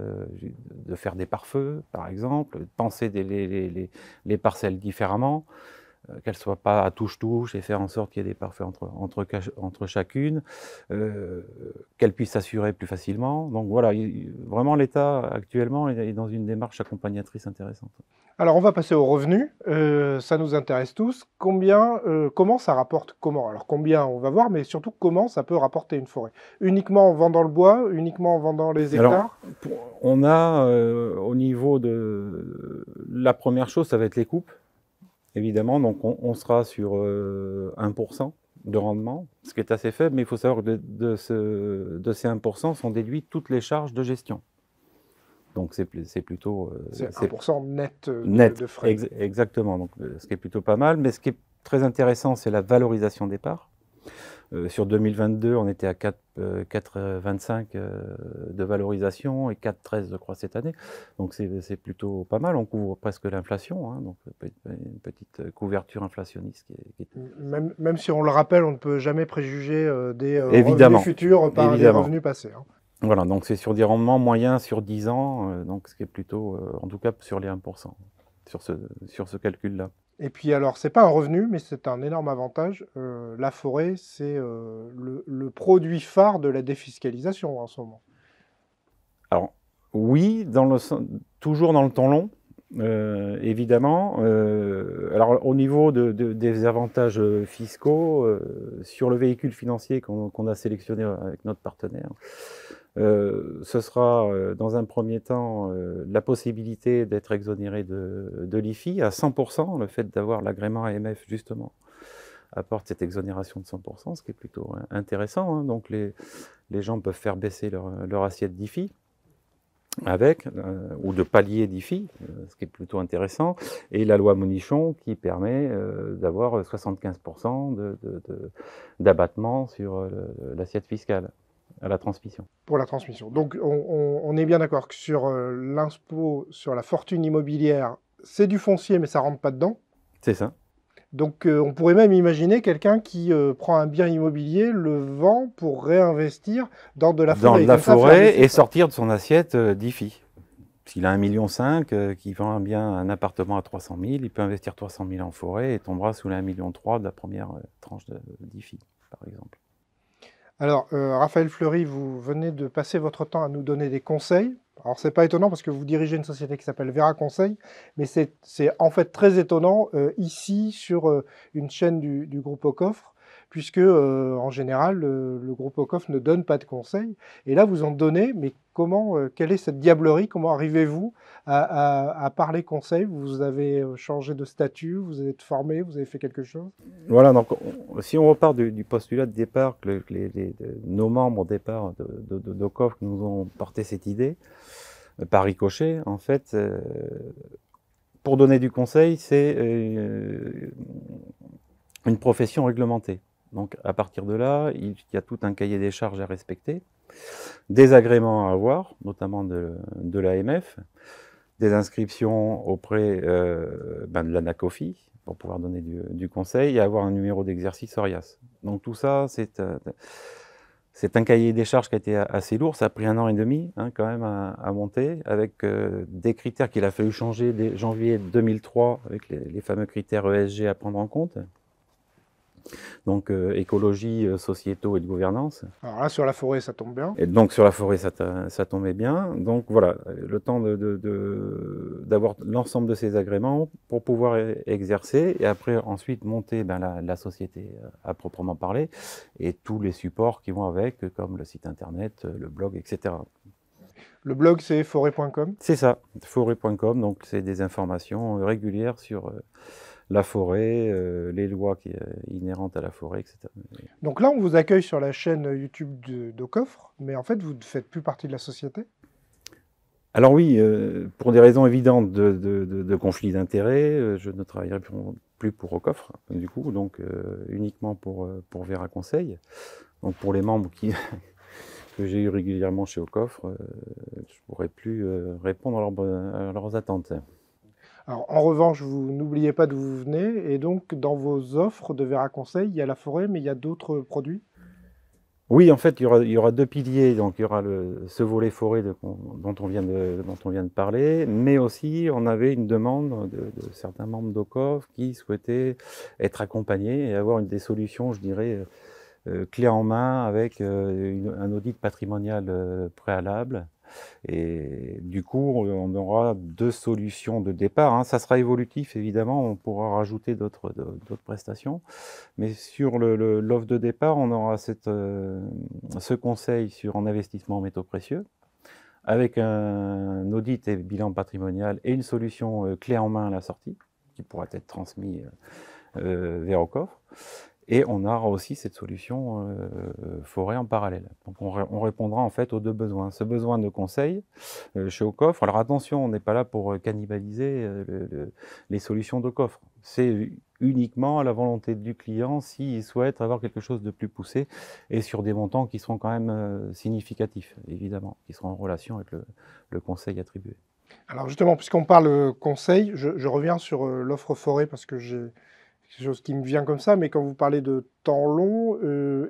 de faire des pare-feux, par exemple, de penser les parcelles différemment, qu'elles ne soient pas à touche-touche et faire en sorte qu'il y ait des pare-feux entre chacune, qu'elles puissent s'assurer plus facilement. Donc voilà, vraiment l'État actuellement est dans une démarche accompagnatrice intéressante. Alors, on va passer aux revenus. Ça nous intéresse tous. Comment ça rapporte? Alors, combien, on va voir, mais surtout, comment ça peut rapporter une forêt? Uniquement en vendant le bois? Uniquement en vendant les hectares? Alors, on a, au niveau de la première chose, ça va être les coupes. évidemment. Donc on sera sur 1% de rendement, ce qui est assez faible, mais il faut savoir que de ces 1% sont déduites toutes les charges de gestion. Donc c'est plutôt... c'est 1% net de frais. Exactement, donc, ce qui est plutôt pas mal. Mais ce qui est très intéressant, c'est la valorisation des parts. Sur 2022, on était à 4,25 de valorisation et 4,13 je crois cette année. Donc c'est plutôt pas mal, on couvre presque l'inflation, hein, donc une petite couverture inflationniste. Même si on le rappelle, on ne peut jamais préjuger des revenus futurs par les revenus passés. Hein. Voilà, donc c'est sur des rendements moyens sur 10 ans, donc ce qui est plutôt, en tout cas sur les 1%, sur ce calcul-là. Et puis alors, c'est pas un revenu, mais c'est un énorme avantage. La forêt, c'est le produit phare de la défiscalisation en ce moment. Alors, oui, toujours dans le temps long, évidemment. Alors, au niveau des avantages fiscaux, sur le véhicule financier qu'on a sélectionné avec notre partenaire, ce sera dans un premier temps la possibilité d'être exonéré de l'IFI à 100%, le fait d'avoir l'agrément AMF justement apporte cette exonération de 100%, ce qui est plutôt intéressant, hein. Donc les gens peuvent faire baisser leur assiette d'IFI avec, ou de palier d'IFI, ce qui est plutôt intéressant, et la loi Monichon qui permet d'avoir 75% d'abattement sur l'assiette fiscale à la transmission. Pour la transmission. Donc on est bien d'accord que sur l'impôt sur la fortune immobilière, c'est du foncier, mais ça ne rentre pas dedans. C'est ça. Donc on pourrait même imaginer quelqu'un qui prend un bien immobilier, le vend pour réinvestir dans de la forêt. Dans de la forêt et sortir de son assiette d'IFI. S'il a 1,5 million, qui vend un appartement à 300 000, il peut investir 300 000 en forêt et tombera sous les 1,3 million de la première tranche d'IFI, par exemple. Alors, Raphaël Fleury, vous venez de passer votre temps à nous donner des conseils. Alors, c'est pas étonnant parce que vous dirigez une société qui s'appelle Vera Conseil, mais c'est en fait très étonnant ici sur une chaîne du groupe Aucoffre, puisque en général, le groupe Aucoffre ne donne pas de conseils. Et là, vous en donnez, mais comment, quelle est cette diablerie? Comment arrivez-vous à parler conseil? Vous avez changé de statut, vous êtes formé, vous avez fait quelque chose? Voilà, donc si on repart du postulat de départ, que nos membres au départ d'Aucoffre nous ont porté cette idée, par ricochet, en fait, pour donner du conseil, c'est une profession réglementée. Donc à partir de là, il y a tout un cahier des charges à respecter, des agréments à avoir, notamment de l'AMF, des inscriptions auprès de l'ANACOFI pour pouvoir donner du conseil et avoir un numéro d'exercice ORIAS. Donc tout ça, c'est un cahier des charges qui a été assez lourd, ça a pris 1 an et demi quand même à monter, avec des critères qu'il a fallu changer dès janvier 2003, avec les fameux critères ESG à prendre en compte. Donc écologie, sociétaux et de gouvernance. Alors là, sur la forêt, ça tombe bien. Et donc sur la forêt, ça tombait bien. Donc voilà, le temps d'avoir l'ensemble de ces agréments pour pouvoir exercer et après ensuite monter la société à proprement parler et tous les supports qui vont avec, comme le site internet, le blog, etc. Le blog, c'est forêt.com? C'est ça, forêt.com, donc c'est des informations régulières sur la forêt, les lois inhérentes à la forêt, etc. Donc là, on vous accueille sur la chaîne YouTube d'Aucoffre, mais en fait, vous ne faites plus partie de la société? Alors oui, pour des raisons évidentes de conflit d'intérêts, je ne travaillerai plus pour Aucoffre, du coup, donc uniquement pour Vera Conseil. Donc pour les membres que j'ai eu régulièrement chez Aucoffre, je ne pourrais plus répondre à leurs attentes. Alors, en revanche, vous n'oubliez pas d'où vous venez, et donc dans vos offres de Vera Conseil, il y a la forêt, mais il y a d'autres produits? Oui, en fait, il y aura 2 piliers. Donc, il y aura ce volet forêt dont on vient de parler, mais aussi, on avait une demande de certains membres d'Aucoffre qui souhaitaient être accompagnés et avoir des solutions, je dirais, clés en main avec un audit patrimonial préalable. Et du coup, on aura 2 solutions de départ. Ça sera évolutif, évidemment, on pourra rajouter d'autres prestations. Mais sur l'offre de départ, on aura ce conseil en investissement en métaux précieux, avec un audit et bilan patrimonial et une solution clé en main à la sortie. qui pourra être transmis vers au coffre. Et on aura aussi cette solution forêt en parallèle. Donc on répondra en fait aux deux besoins. Ce besoin de conseil chez Ocoffre. Alors attention, on n'est pas là pour cannibaliser les solutions d'Ocoffre. C'est uniquement à la volonté du client s'il souhaite avoir quelque chose de plus poussé et sur des montants qui seront quand même significatifs, évidemment, qui seront en relation avec le conseil attribué. Alors justement, puisqu'on parle conseil, je reviens sur l'offre forêt parce que j'ai quelque chose qui me vient comme ça, mais quand vous parlez de temps long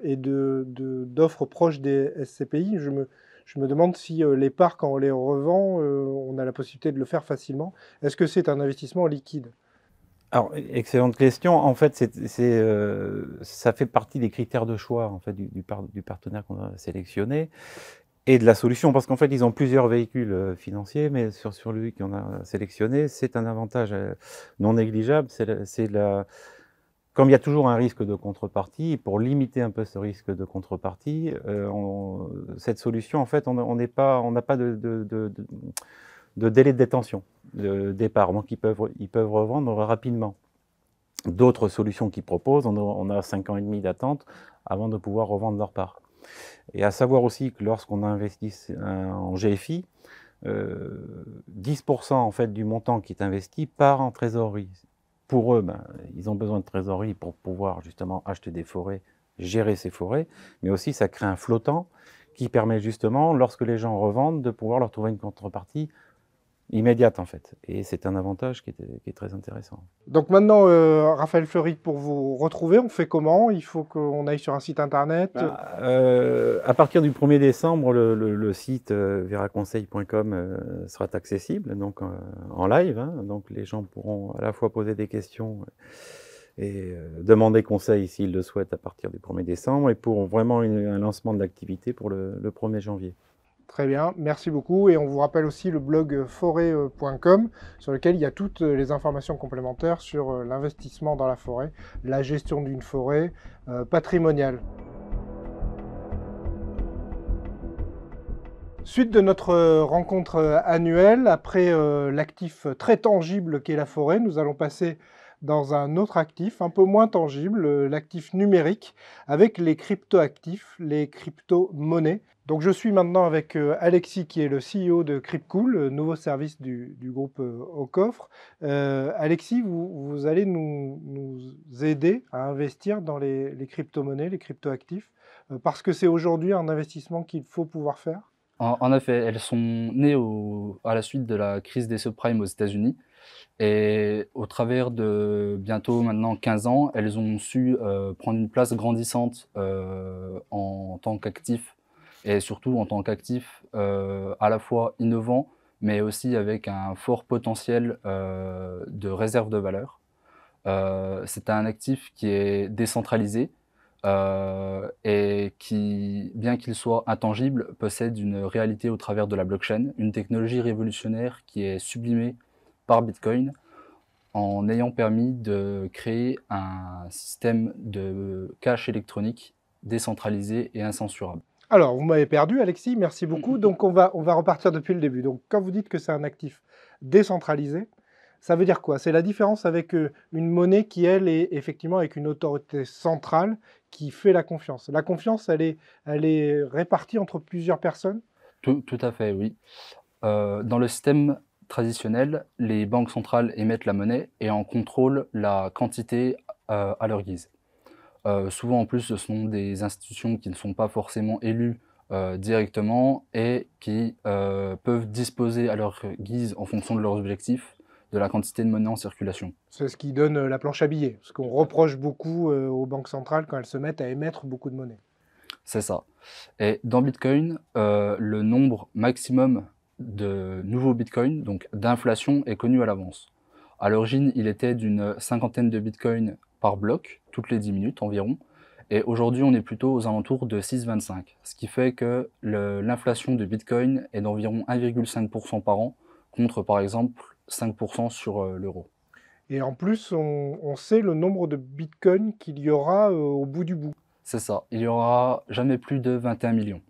et d'offres proches des SCPI, je me demande si les parcs, quand on les revend, on a la possibilité de le faire facilement. Est-ce que c'est un investissement liquide? Alors, excellente question. En fait, ça fait partie des critères de choix en fait, du partenaire qu'on a sélectionné et de la solution, parce qu'en fait, ils ont plusieurs véhicules financiers, mais sur celui qu'on a sélectionné, c'est un avantage non négligeable. Comme il y a toujours un risque de contrepartie, pour limiter un peu ce risque de contrepartie, cette solution, en fait, on n'a pas de délai de détention, de départ. Donc, ils peuvent revendre rapidement. D'autres solutions qu'ils proposent, on a 5 ans et demi d'attente avant de pouvoir revendre leur part. Et à savoir aussi que lorsqu'on investit en GFI, 10% en fait du montant qui est investi part en trésorerie. Pour eux, ils ont besoin de trésorerie pour pouvoir justement acheter des forêts, gérer ces forêts, mais aussi ça crée un flottant qui permet justement, lorsque les gens revendent, de pouvoir leur trouver une contrepartie immédiate en fait. Et c'est un avantage qui est très intéressant. Donc maintenant, Raphaël Fleury, pour vous retrouver, on fait comment? Il faut qu'on aille sur un site internet? À partir du 1er décembre, le site veraconseil.com sera accessible, donc en live. Hein, donc les gens pourront à la fois poser des questions et demander conseil s'ils le souhaitent à partir du 1er décembre, et pour vraiment un lancement de l'activité pour le 1er janvier. Très bien, merci beaucoup. Et on vous rappelle aussi le blog forêt.com sur lequel il y a toutes les informations complémentaires sur l'investissement dans la forêt, la gestion d'une forêt patrimoniale. Suite de notre rencontre annuelle, après l'actif très tangible qu'est la forêt, nous allons passer dans un autre actif un peu moins tangible, l'actif numérique, avec les cryptoactifs, les crypto-monnaies. Donc je suis maintenant avec Alexis qui est le CEO de Crypcool, nouveau service du groupe Ocoffre. Alexis, vous allez nous aider à investir dans les crypto-monnaies, les cryptoactifs, parce que c'est aujourd'hui un investissement qu'il faut pouvoir faire. En effet, elles sont nées à la suite de la crise des subprimes aux États-Unis. Et au travers de bientôt maintenant 15 ans, elles ont su prendre une place grandissante en tant qu'actif, et surtout en tant qu'actif à la fois innovant, mais aussi avec un fort potentiel de réserve de valeur. C'est un actif qui est décentralisé et qui, bien qu'il soit intangible, possède une réalité au travers de la blockchain, une technologie révolutionnaire qui est sublimée par Bitcoin, en ayant permis de créer un système de cash électronique décentralisé et incensurable. Alors, vous m'avez perdu, Alexis, merci beaucoup. Donc, on va repartir depuis le début. Donc, quand vous dites que c'est un actif décentralisé, ça veut dire quoi? C'est la différence avec une monnaie qui, elle, est effectivement avec une autorité centrale qui fait la confiance. La confiance, elle est répartie entre plusieurs personnes? Tout à fait, oui. Dans le système traditionnel, les banques centrales émettent la monnaie et en contrôlent la quantité à leur guise. Souvent, en plus, ce sont des institutions qui ne sont pas forcément élues directement et qui peuvent disposer à leur guise, en fonction de leurs objectifs, de la quantité de monnaie en circulation. C'est ce qui donne la planche à billets, ce qu'on reproche beaucoup aux banques centrales quand elles se mettent à émettre beaucoup de monnaie. C'est ça. Et dans Bitcoin, le nombre maximum de nouveaux bitcoins, donc d'inflation, est connu à l'avance. À l'origine, il était d'une 50aine de bitcoins par bloc, toutes les 10 minutes environ. Et aujourd'hui, on est plutôt aux alentours de 6,25. Ce qui fait que l'inflation de bitcoin est d'environ 1,5% par an, contre par exemple 5% sur l'euro. Et en plus, on sait le nombre de bitcoins qu'il y aura au bout du bout. C'est ça. Il y aura jamais plus de 21 millions.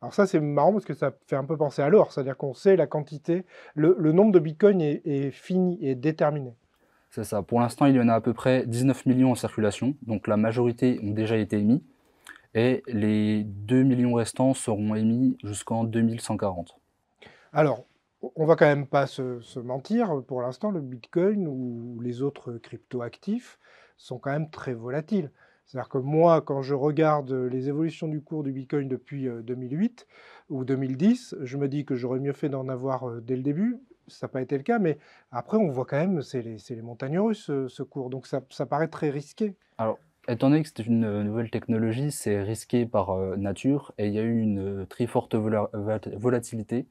Alors ça, c'est marrant parce que ça fait un peu penser à l'or. C'est-à-dire qu'on sait la quantité, le nombre de bitcoins est fini, est déterminé. C'est ça. Pour l'instant, il y en a à peu près 19 millions en circulation, donc la majorité ont déjà été émis, et les 2 millions restants seront émis jusqu'en 2140. Alors, on va quand même pas se mentir, pour l'instant, le Bitcoin ou les autres crypto-actifs sont quand même très volatiles. C'est-à-dire que moi, quand je regarde les évolutions du cours du Bitcoin depuis 2008 ou 2010, je me dis que j'aurais mieux fait d'en avoir dès le début. Ça n'a pas été le cas, mais après, on voit quand même, c'est les montagnes russes, ce cours. Donc ça paraît très risqué. Alors, étant donné que c'est une nouvelle technologie, c'est risqué par nature, et il y a eu une très forte volatilité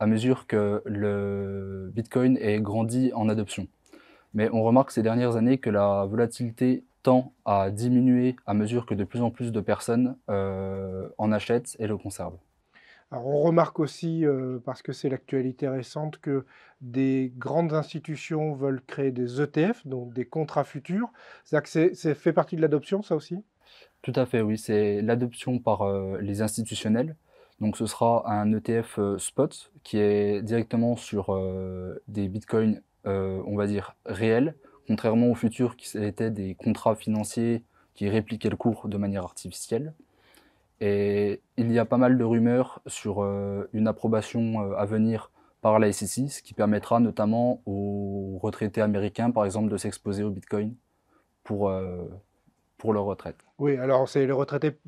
à mesure que le Bitcoin est grandi en adoption. Mais on remarque ces dernières années que la volatilité tend à diminuer à mesure que de plus en plus de personnes en achètent et le conservent. Alors, on remarque aussi, parce que c'est l'actualité récente, que des grandes institutions veulent créer des ETF, donc des contrats futurs. C'est-à-dire que c'est fait partie de l'adoption, ça aussi? Tout à fait, oui, c'est l'adoption par les institutionnels. Donc ce sera un ETF spot qui est directement sur des bitcoins, on va dire, réels, contrairement aux futurs qui étaient des contrats financiers qui répliquaient le cours de manière artificielle. Et il y a pas mal de rumeurs sur une approbation à venir par la SEC, ce qui permettra notamment aux retraités américains, par exemple, de s'exposer au bitcoin pour, euh, pour leur retraite. Oui, alors c'est les retraités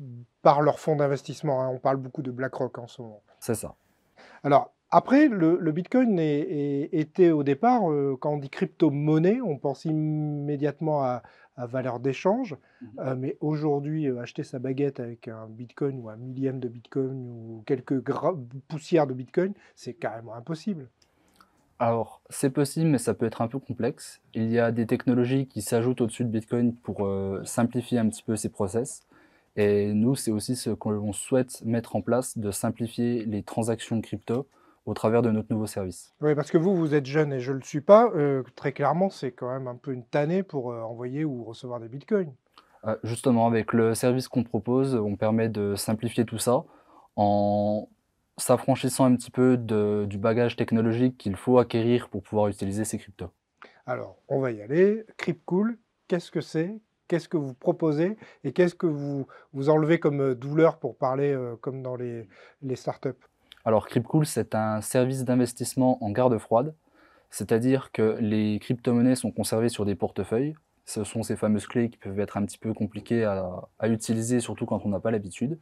par leur fonds d'investissement, hein. On parle beaucoup de BlackRock en ce moment. C'est ça. Alors, après, le Bitcoin était au départ, quand on dit crypto-monnaie, on pense immédiatement à valeur d'échange. Mais aujourd'hui, acheter sa baguette avec un Bitcoin ou un millième de Bitcoin ou quelques poussières de Bitcoin, c'est carrément impossible. Alors, c'est possible, mais ça peut être un peu complexe. Il y a des technologies qui s'ajoutent au-dessus de Bitcoin pour simplifier un petit peu ces process. Et nous, c'est aussi ce qu'on souhaite mettre en place, de simplifier les transactions crypto au travers de notre nouveau service. Oui, parce que vous êtes jeune et je ne le suis pas. Très clairement, c'est quand même un peu une tannée pour envoyer ou recevoir des Bitcoins. Justement, avec le service qu'on propose, on permet de simplifier tout ça en s'affranchissant un petit peu du bagage technologique qu'il faut acquérir pour pouvoir utiliser ces cryptos. Alors, on va y aller. Cryptcool, qu'est-ce que c'est? Qu'est-ce que vous proposez? Et qu'est-ce que vous enlevez comme douleur pour parler comme dans les startups? Alors, Cryptcool, c'est un service d'investissement en garde froide, c'est-à-dire que les crypto-monnaies sont conservées sur des portefeuilles. Ce sont ces fameuses clés qui peuvent être un petit peu compliquées à utiliser, surtout quand on n'a pas l'habitude.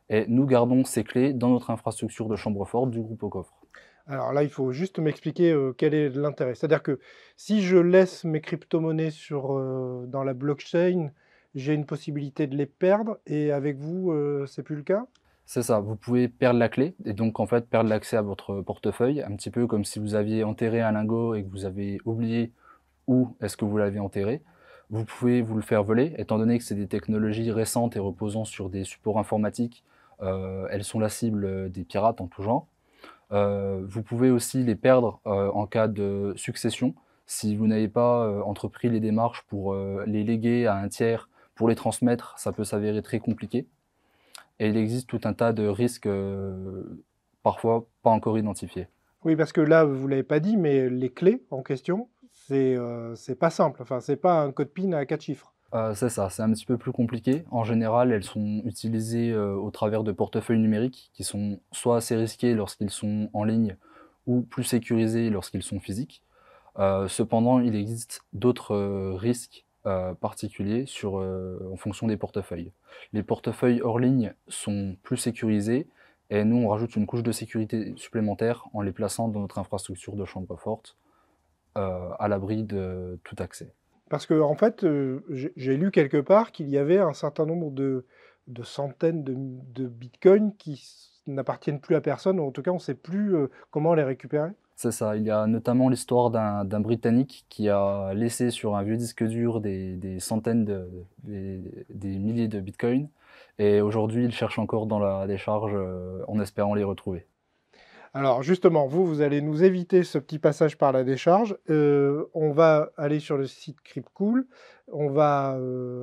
Et nous gardons ces clés dans notre infrastructure de chambre forte du groupe au coffre. Alors là, il faut juste m'expliquer quel est l'intérêt. C'est-à-dire que si je laisse mes crypto-monnaies dans la blockchain, j'ai une possibilité de les perdre. Et avec vous, c'est plus le cas? C'est ça, vous pouvez perdre la clé et donc en fait perdre l'accès à votre portefeuille, un petit peu comme si vous aviez enterré un lingot et que vous avez oublié où est-ce que vous l'avez enterré. Vous pouvez vous le faire voler, étant donné que c'est des technologies récentes et reposant sur des supports informatiques, elles sont la cible des pirates en tout genre. Vous pouvez aussi les perdre en cas de succession, si vous n'avez pas entrepris les démarches pour les léguer à un tiers, pour les transmettre, ça peut s'avérer très compliqué. Et il existe tout un tas de risques, parfois pas encore identifiés. Oui, parce que là, vous ne l'avez pas dit, mais les clés en question, c'est pas simple. Enfin, c'est pas un code PIN à 4 chiffres. C'est ça, c'est un petit peu plus compliqué. En général, elles sont utilisées au travers de portefeuilles numériques qui sont soit assez risqués lorsqu'ils sont en ligne ou plus sécurisés lorsqu'ils sont physiques. Cependant, il existe d'autres risques particuliers en fonction des portefeuilles. Les portefeuilles hors ligne sont plus sécurisés et nous, on rajoute une couche de sécurité supplémentaire en les plaçant dans notre infrastructure de chambre forte à l'abri de tout accès. Parce que, en fait, j'ai lu quelque part qu'il y avait un certain nombre de centaines de bitcoins n'appartiennent plus à personne, ou en tout cas, on ne sait plus comment les récupérer. C'est ça, il y a notamment l'histoire d'un Britannique qui a laissé sur un vieux disque dur des centaines des milliers de bitcoins, et aujourd'hui il cherche encore dans la décharge en espérant les retrouver. Alors justement, vous allez nous éviter ce petit passage par la décharge. On va aller sur le site Cryptcool. On va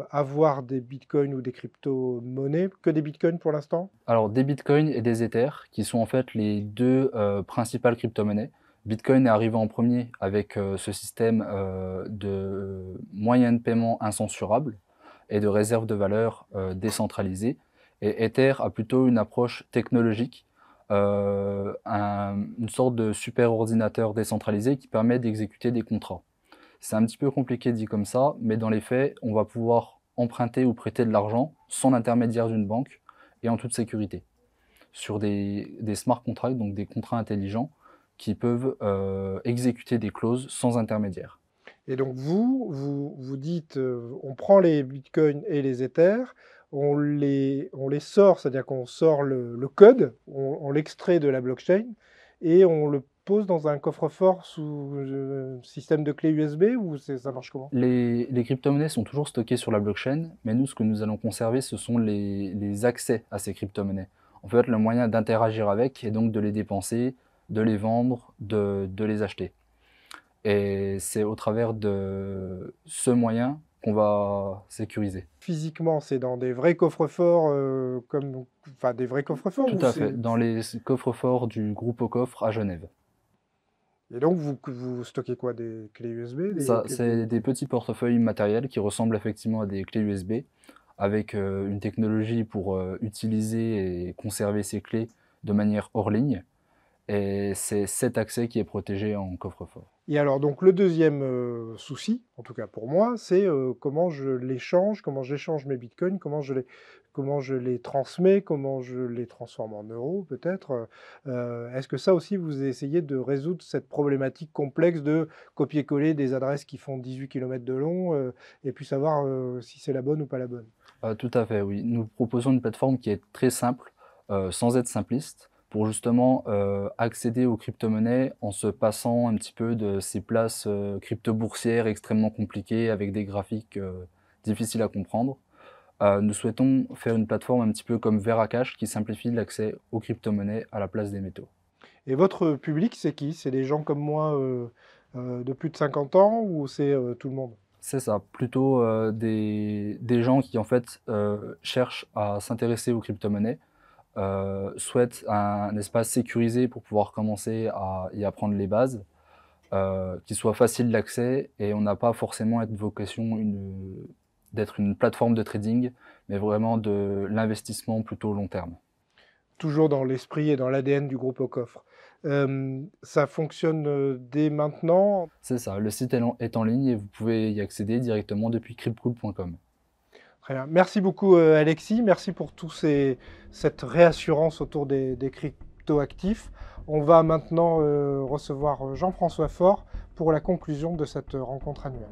avoir des bitcoins ou des crypto-monnaies. Que des bitcoins pour l'instant? Alors des bitcoins et des ethers qui sont en fait les deux principales crypto-monnaies. Bitcoin est arrivé en premier avec ce système de moyens de paiement incensurables et de réserve de valeur décentralisée. Et Ether a plutôt une approche technologique, une sorte de super ordinateur décentralisé qui permet d'exécuter des contrats. C'est un petit peu compliqué dit comme ça, mais dans les faits, on va pouvoir emprunter ou prêter de l'argent sans l'intermédiaire d'une banque et en toute sécurité, sur des smart contracts, donc des contrats intelligents, qui peuvent exécuter des clauses sans intermédiaire. Et donc vous dites, on prend les bitcoins et les ethers, on les sort, c'est-à-dire qu'on sort le code, on l'extrait de la blockchain et on le pose dans un coffre-fort sous système de clé USB ou ça marche comment? Les crypto-monnaies sont toujours stockées sur la blockchain, mais nous, ce que nous allons conserver, ce sont les accès à ces crypto-monnaies. En fait, le moyen d'interagir avec et donc de les dépenser, de les vendre, de les acheter. Et c'est au travers de ce moyen qu'on va sécuriser. Physiquement, c'est dans des vrais coffres-forts, enfin des vrais coffres-forts? Tout à fait, dans les coffres-forts du groupe au coffre à Genève. Et donc vous stockez quoi? Des clés USB? Ça, c'est des petits portefeuilles matériels qui ressemblent effectivement à des clés USB, avec une technologie pour utiliser et conserver ces clés de manière hors ligne. Et c'est cet accès qui est protégé en coffre-fort. Et alors donc le deuxième souci, en tout cas pour moi, c'est comment je l'échange, comment j'échange mes bitcoins, comment je les transmets, comment je les transforme en euros peut-être. Est-ce que ça aussi vous essayez de résoudre cette problématique complexe de copier-coller des adresses qui font 18 km de long et puis savoir si c'est la bonne ou pas la bonne? Tout à fait, oui. Nous proposons une plateforme qui est très simple, sans être simpliste, pour justement accéder aux crypto-monnaies en se passant un petit peu de ces places crypto-boursières extrêmement compliquées avec des graphiques difficiles à comprendre. Nous souhaitons faire une plateforme un petit peu comme Veracash qui simplifie l'accès aux crypto-monnaies à la place des métaux. Et votre public, c'est qui? C'est des gens comme moi de plus de 50 ans ou c'est tout le monde? C'est ça, plutôt des gens qui en fait cherchent à s'intéresser aux crypto-monnaies, souhaitent un espace sécurisé pour pouvoir commencer à y apprendre les bases, qui soit facile d'accès, et on n'a pas forcément une vocation d'être une plateforme de trading, mais vraiment de l'investissement plutôt long terme. Toujours dans l'esprit et dans l'ADN du groupe au coffre. Ça fonctionne dès maintenant? C'est ça, le site est en ligne et vous pouvez y accéder directement depuis cryptcool.com. Très bien. Merci beaucoup Alexis, merci pour cette réassurance autour des crypto-actifs. On va maintenant recevoir Jean-François Faure pour la conclusion de cette rencontre annuelle.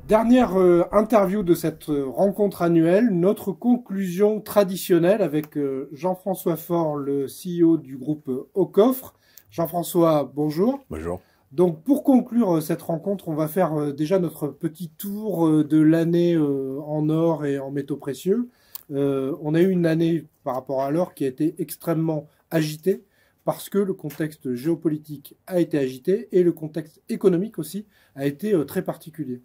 Dernière interview de cette rencontre annuelle, notre conclusion traditionnelle avec Jean-François Faure, le CEO du groupe Au Coffre. Jean-François, bonjour. Bonjour. Donc pour conclure cette rencontre, on va faire déjà notre petit tour de l'année en or et en métaux précieux. On a eu une année par rapport à l'or qui a été extrêmement agitée parce que le contexte géopolitique a été agité et le contexte économique aussi a été très particulier.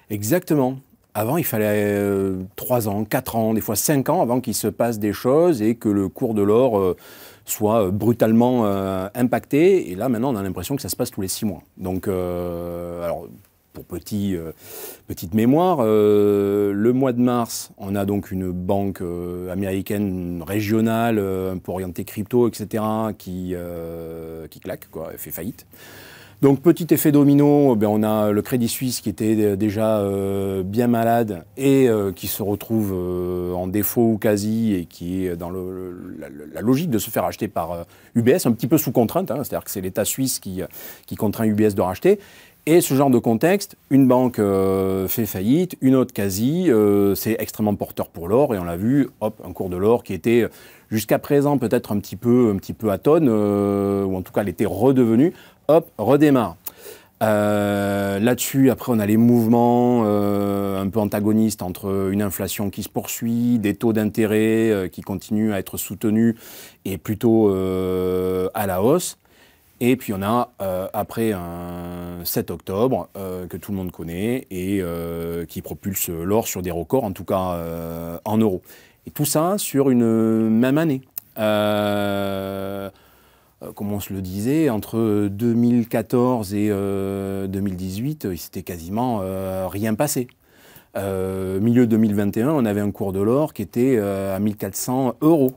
Exactement. Avant, il fallait 3 ans, 4 ans, des fois 5 ans avant qu'il se passe des choses et que le cours de l'or soit brutalement impacté. Et là, maintenant, on a l'impression que ça se passe tous les 6 mois. Donc, alors, pour petite mémoire, le mois de mars, on a donc une banque américaine régionale, un peu orientée crypto, etc., qui claque, quoi, elle fait faillite. Donc, petit effet domino, on a le Crédit Suisse qui était déjà bien malade et qui se retrouve en défaut ou quasi et qui est dans la logique de se faire acheter par UBS, un petit peu sous contrainte, hein, c'est-à-dire que c'est l'État suisse qui contraint UBS de racheter. Et ce genre de contexte, une banque fait faillite, une autre quasi, c'est extrêmement porteur pour l'or et on l'a vu, hop, un cours de l'or qui était jusqu'à présent peut-être un petit peu atone, ou en tout cas elle était redevenue, hop, redémarre. Là-dessus, après, on a les mouvements un peu antagonistes entre une inflation qui se poursuit, des taux d'intérêt qui continuent à être soutenus et plutôt à la hausse. Et puis on a après un 7 octobre que tout le monde connaît et qui propulse l'or sur des records, en tout cas en euros. Et tout ça sur une même année. Comme on se le disait, entre 2014 et 2018, il s'était quasiment rien passé. Milieu 2021, on avait un cours de l'or qui était à 1400 €.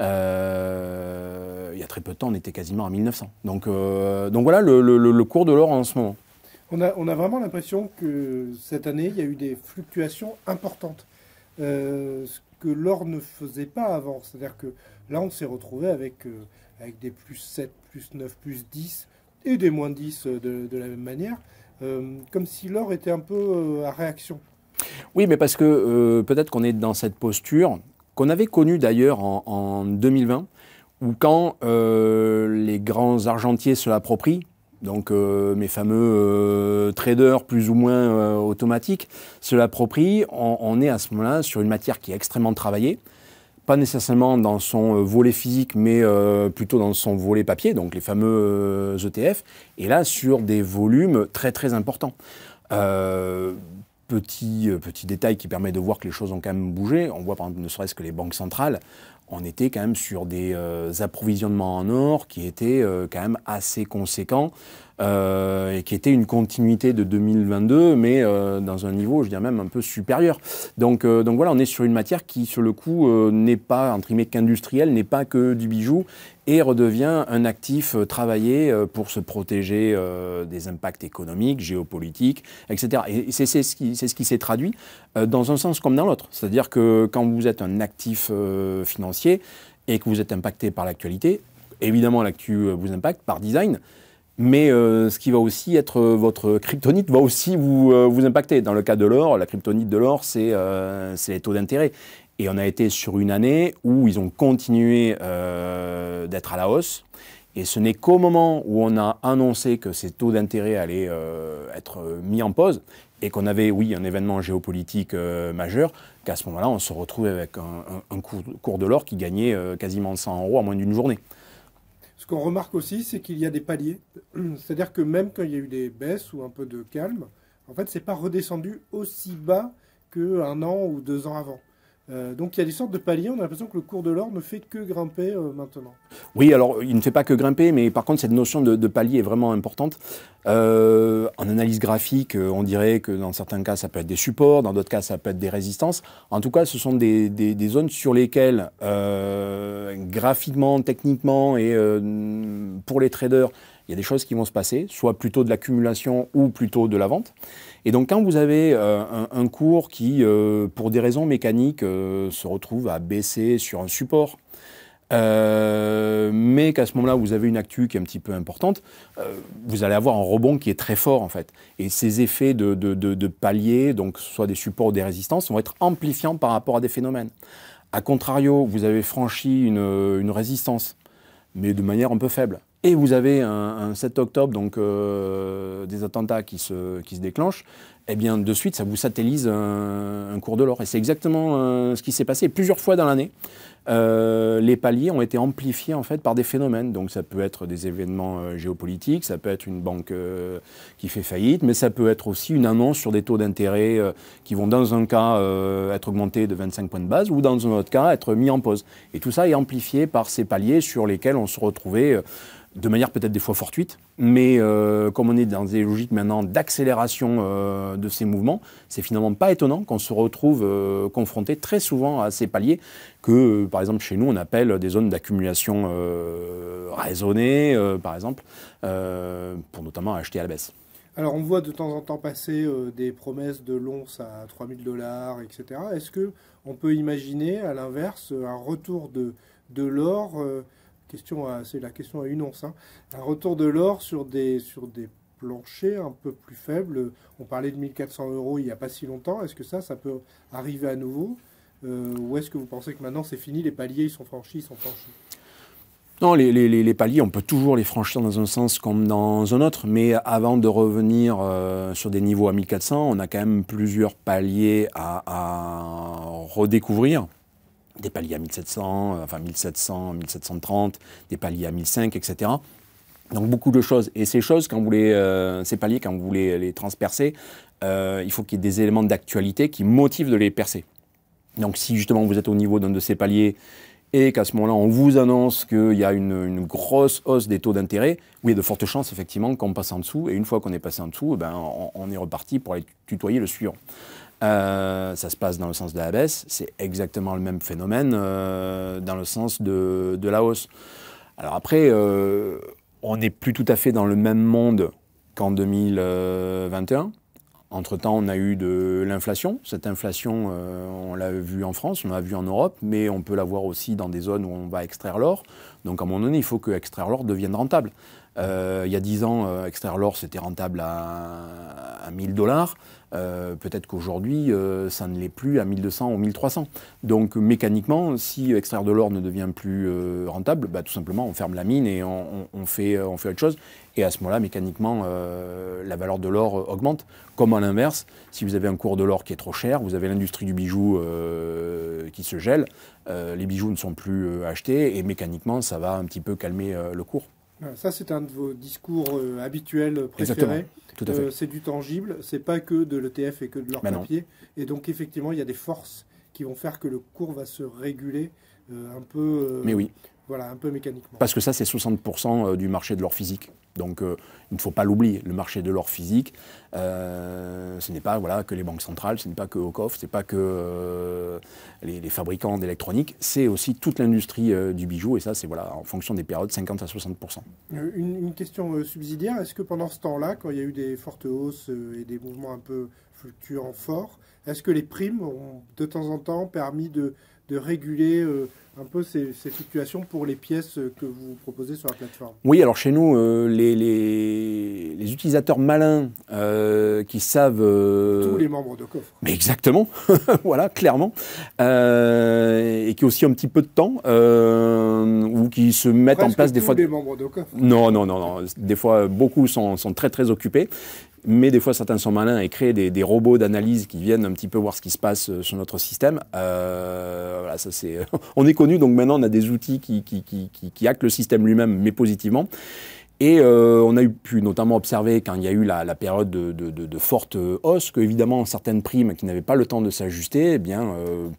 Il y a très peu de temps, on était quasiment à 1900. Donc voilà le cours de l'or en ce moment. On a vraiment l'impression que cette année, il y a eu des fluctuations importantes. Ce que l'or ne faisait pas avant. C'est-à-dire que là, on s'est retrouvé avec des plus 7, plus 9, plus 10 et des moins 10 de la même manière. Comme si l'or était un peu à réaction. Oui, mais parce que peut-être qu'on est dans cette posture qu'on avait connue d'ailleurs en 2020, où quand les grands argentiers se l'approprient, donc mes fameux traders plus ou moins automatiques se l'approprient, on est à ce moment-là sur une matière qui est extrêmement travaillée, pas nécessairement dans son volet physique, mais plutôt dans son volet papier, donc les fameux ETF, et là sur des volumes très très importants. Petit détail qui permet de voir que les choses ont quand même bougé, on voit par exemple ne serait-ce que les banques centrales, on était quand même sur des approvisionnements en or qui étaient quand même assez conséquents et qui étaient une continuité de 2022, mais dans un niveau, je dirais même un peu supérieur. Donc voilà, on est sur une matière qui, sur le coup, n'est pas, entre guillemets, qu'industrielle, n'est pas que du bijou, et redevient un actif travaillé pour se protéger des impacts économiques, géopolitiques, etc. Et c'est ce qui s'est traduit dans un sens comme dans l'autre. C'est-à-dire que quand vous êtes un actif financier et que vous êtes impacté par l'actualité, évidemment l'actu vous impacte par design, mais ce qui va aussi être votre kryptonite va aussi vous impacter. Dans le cas de l'or, la kryptonite de l'or, c'est les taux d'intérêt. Et on a été sur une année où ils ont continué d'être à la hausse. Et ce n'est qu'au moment où on a annoncé que ces taux d'intérêt allaient être mis en pause et qu'on avait, oui, un événement géopolitique majeur, qu'à ce moment-là, on se retrouvait avec un cours de l'or qui gagnait quasiment 100 € en moins d'une journée. Ce qu'on remarque aussi, c'est qu'il y a des paliers. C'est-à-dire que même quand il y a eu des baisses ou un peu de calme, en fait, c'est pas redescendu aussi bas qu'un an ou 2 ans avant. Donc il y a des sortes de paliers, on a l'impression que le cours de l'or ne fait que grimper maintenant. Oui, alors il ne fait pas que grimper, mais par contre cette notion de palier est vraiment importante. En analyse graphique, on dirait que dans certains cas ça peut être des supports, dans d'autres cas ça peut être des résistances. En tout cas, ce sont des zones sur lesquelles graphiquement, techniquement et pour les traders, il y a des choses qui vont se passer, soit plutôt de l'accumulation ou plutôt de la vente. Et donc quand vous avez un cours qui, pour des raisons mécaniques, se retrouve à baisser sur un support, mais qu'à ce moment-là, vous avez une actu qui est un petit peu importante, vous allez avoir un rebond qui est très fort en fait. Et ces effets de palier, donc soit des supports ou des résistances, vont être amplifiants par rapport à des phénomènes. A contrario, vous avez franchi une résistance, mais de manière un peu faible. Et vous avez un 7 octobre, donc des attentats qui se déclenchent, eh bien de suite ça vous satellise un cours de l'or. Et c'est exactement ce qui s'est passé plusieurs fois dans l'année. Les paliers ont été amplifiés en fait par des phénomènes. Donc ça peut être des événements géopolitiques, ça peut être une banque qui fait faillite, mais ça peut être aussi une annonce sur des taux d'intérêt qui vont dans un cas être augmentés de 25 points de base ou dans un autre cas être mis en pause. Et tout ça est amplifié par ces paliers sur lesquels on se retrouvait de manière peut-être des fois fortuite, mais comme on est dans des logiques maintenant d'accélération de ces mouvements, c'est finalement pas étonnant qu'on se retrouve confronté très souvent à ces paliers que, par exemple, chez nous, on appelle des zones d'accumulation raisonnées, par exemple, pour notamment acheter à la baisse. Alors on voit de temps en temps passer des promesses de l'once à 3000 $, etc. Est-ce qu'on peut imaginer, à l'inverse, un retour de l'or c'est la question à une once, hein. Un retour de l'or sur des planchers un peu plus faibles. On parlait de 1400 € il n'y a pas si longtemps. Est-ce que ça peut arriver à nouveau ou est-ce que vous pensez que maintenant c'est fini, les paliers ils sont franchis, Non, les paliers, on peut toujours les franchir dans un sens comme dans un autre, mais avant de revenir sur des niveaux à 1400, on a quand même plusieurs paliers à redécouvrir. Des paliers à 1700, enfin 1700, 1730, des paliers à 1005, etc. Donc beaucoup de choses. Et ces choses, ces paliers, quand vous voulez les transpercer, il faut qu'il y ait des éléments d'actualité qui motivent de les percer. Donc si justement vous êtes au niveau d'un de ces paliers et qu'à ce moment-là, on vous annonce qu'il y a une grosse hausse des taux d'intérêt, oui, il y a de fortes chances, effectivement, qu'on passe en dessous. Et une fois qu'on est passé en dessous, ben, on est reparti pour aller tutoyer le suivant. Ça se passe dans le sens de la baisse. C'est exactement le même phénomène dans le sens de la hausse. Alors après, on n'est plus tout à fait dans le même monde qu'en 2021. Entre-temps, on a eu de l'inflation. Cette inflation, on l'a vue en France, on l'a vue en Europe, mais on peut la voir aussi dans des zones où on va extraire l'or. Donc à un moment donné, il faut que extraire l'or devienne rentable. Il y a 10 ans, extraire l'or, c'était rentable à 1000 $. Peut-être qu'aujourd'hui, ça ne l'est plus à 1200 ou 1300. Donc mécaniquement, si extraire de l'or ne devient plus rentable, bah, tout simplement, on ferme la mine et on fait autre chose. Et à ce moment-là, mécaniquement, la valeur de l'or augmente. Comme à l'inverse, si vous avez un cours de l'or qui est trop cher, vous avez l'industrie du bijou qui se gèle, les bijoux ne sont plus achetés et mécaniquement, ça va un petit peu calmer le cours. Ça, c'est un de vos discours habituels préférés. Exactement. Tout à fait. C'est du tangible, c'est pas que de l'ETF et que de l'or papier. Et donc, effectivement, il y a des forces qui vont faire que le cours va se réguler un peu, Mais oui. Voilà, un peu mécaniquement. Parce que ça, c'est 60% du marché de l'or physique. Donc, il ne faut pas l'oublier. Le marché de l'or physique, ce n'est pas que les banques centrales, ce n'est pas que Ocoff, ce n'est pas que les fabricants d'électronique, c'est aussi toute l'industrie du bijou. Et ça, c'est en fonction des périodes, 50 à 60%. Une question subsidiaire, est-ce que pendant ce temps-là, quand il y a eu des fortes hausses et des mouvements un peu fluctuants forts, est-ce que les primes ont de temps en temps permis de réguler un peu ces situations pour les pièces que vous proposez sur la plateforme? Oui, alors chez nous, les utilisateurs malins qui savent... Tous les membres de coffre. Mais exactement, voilà, clairement. Et qui ont aussi un petit peu de temps, ou qui se mettent presque en place des fois... Tous les membres de coffre. Non. Des fois, beaucoup sont très très occupés. Mais des fois, certains sont malins et créent des robots d'analyse qui viennent un petit peu voir ce qui se passe sur notre système. Voilà, ça c'est... On est connu, donc maintenant on a des outils qui hackent le système lui-même, mais positivement. Et on a pu notamment observer, quand il y a eu la période de forte hausse, que évidemment certaines primes qui n'avaient pas le temps de s'ajuster,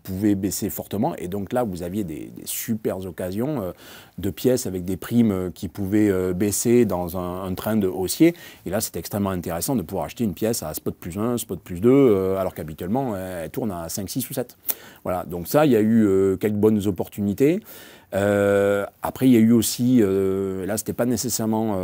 pouvaient baisser fortement. Et donc là, vous aviez des super occasions de pièces avec des primes qui pouvaient baisser dans un trend haussier. Et là, c'était extrêmement intéressant de pouvoir acheter une pièce à spot plus 1, spot plus 2, alors qu'habituellement, elle tourne à 5, 6 ou 7. Voilà, donc ça, il y a eu quelques bonnes opportunités. Après, il y a eu aussi, là, c'était pas nécessairement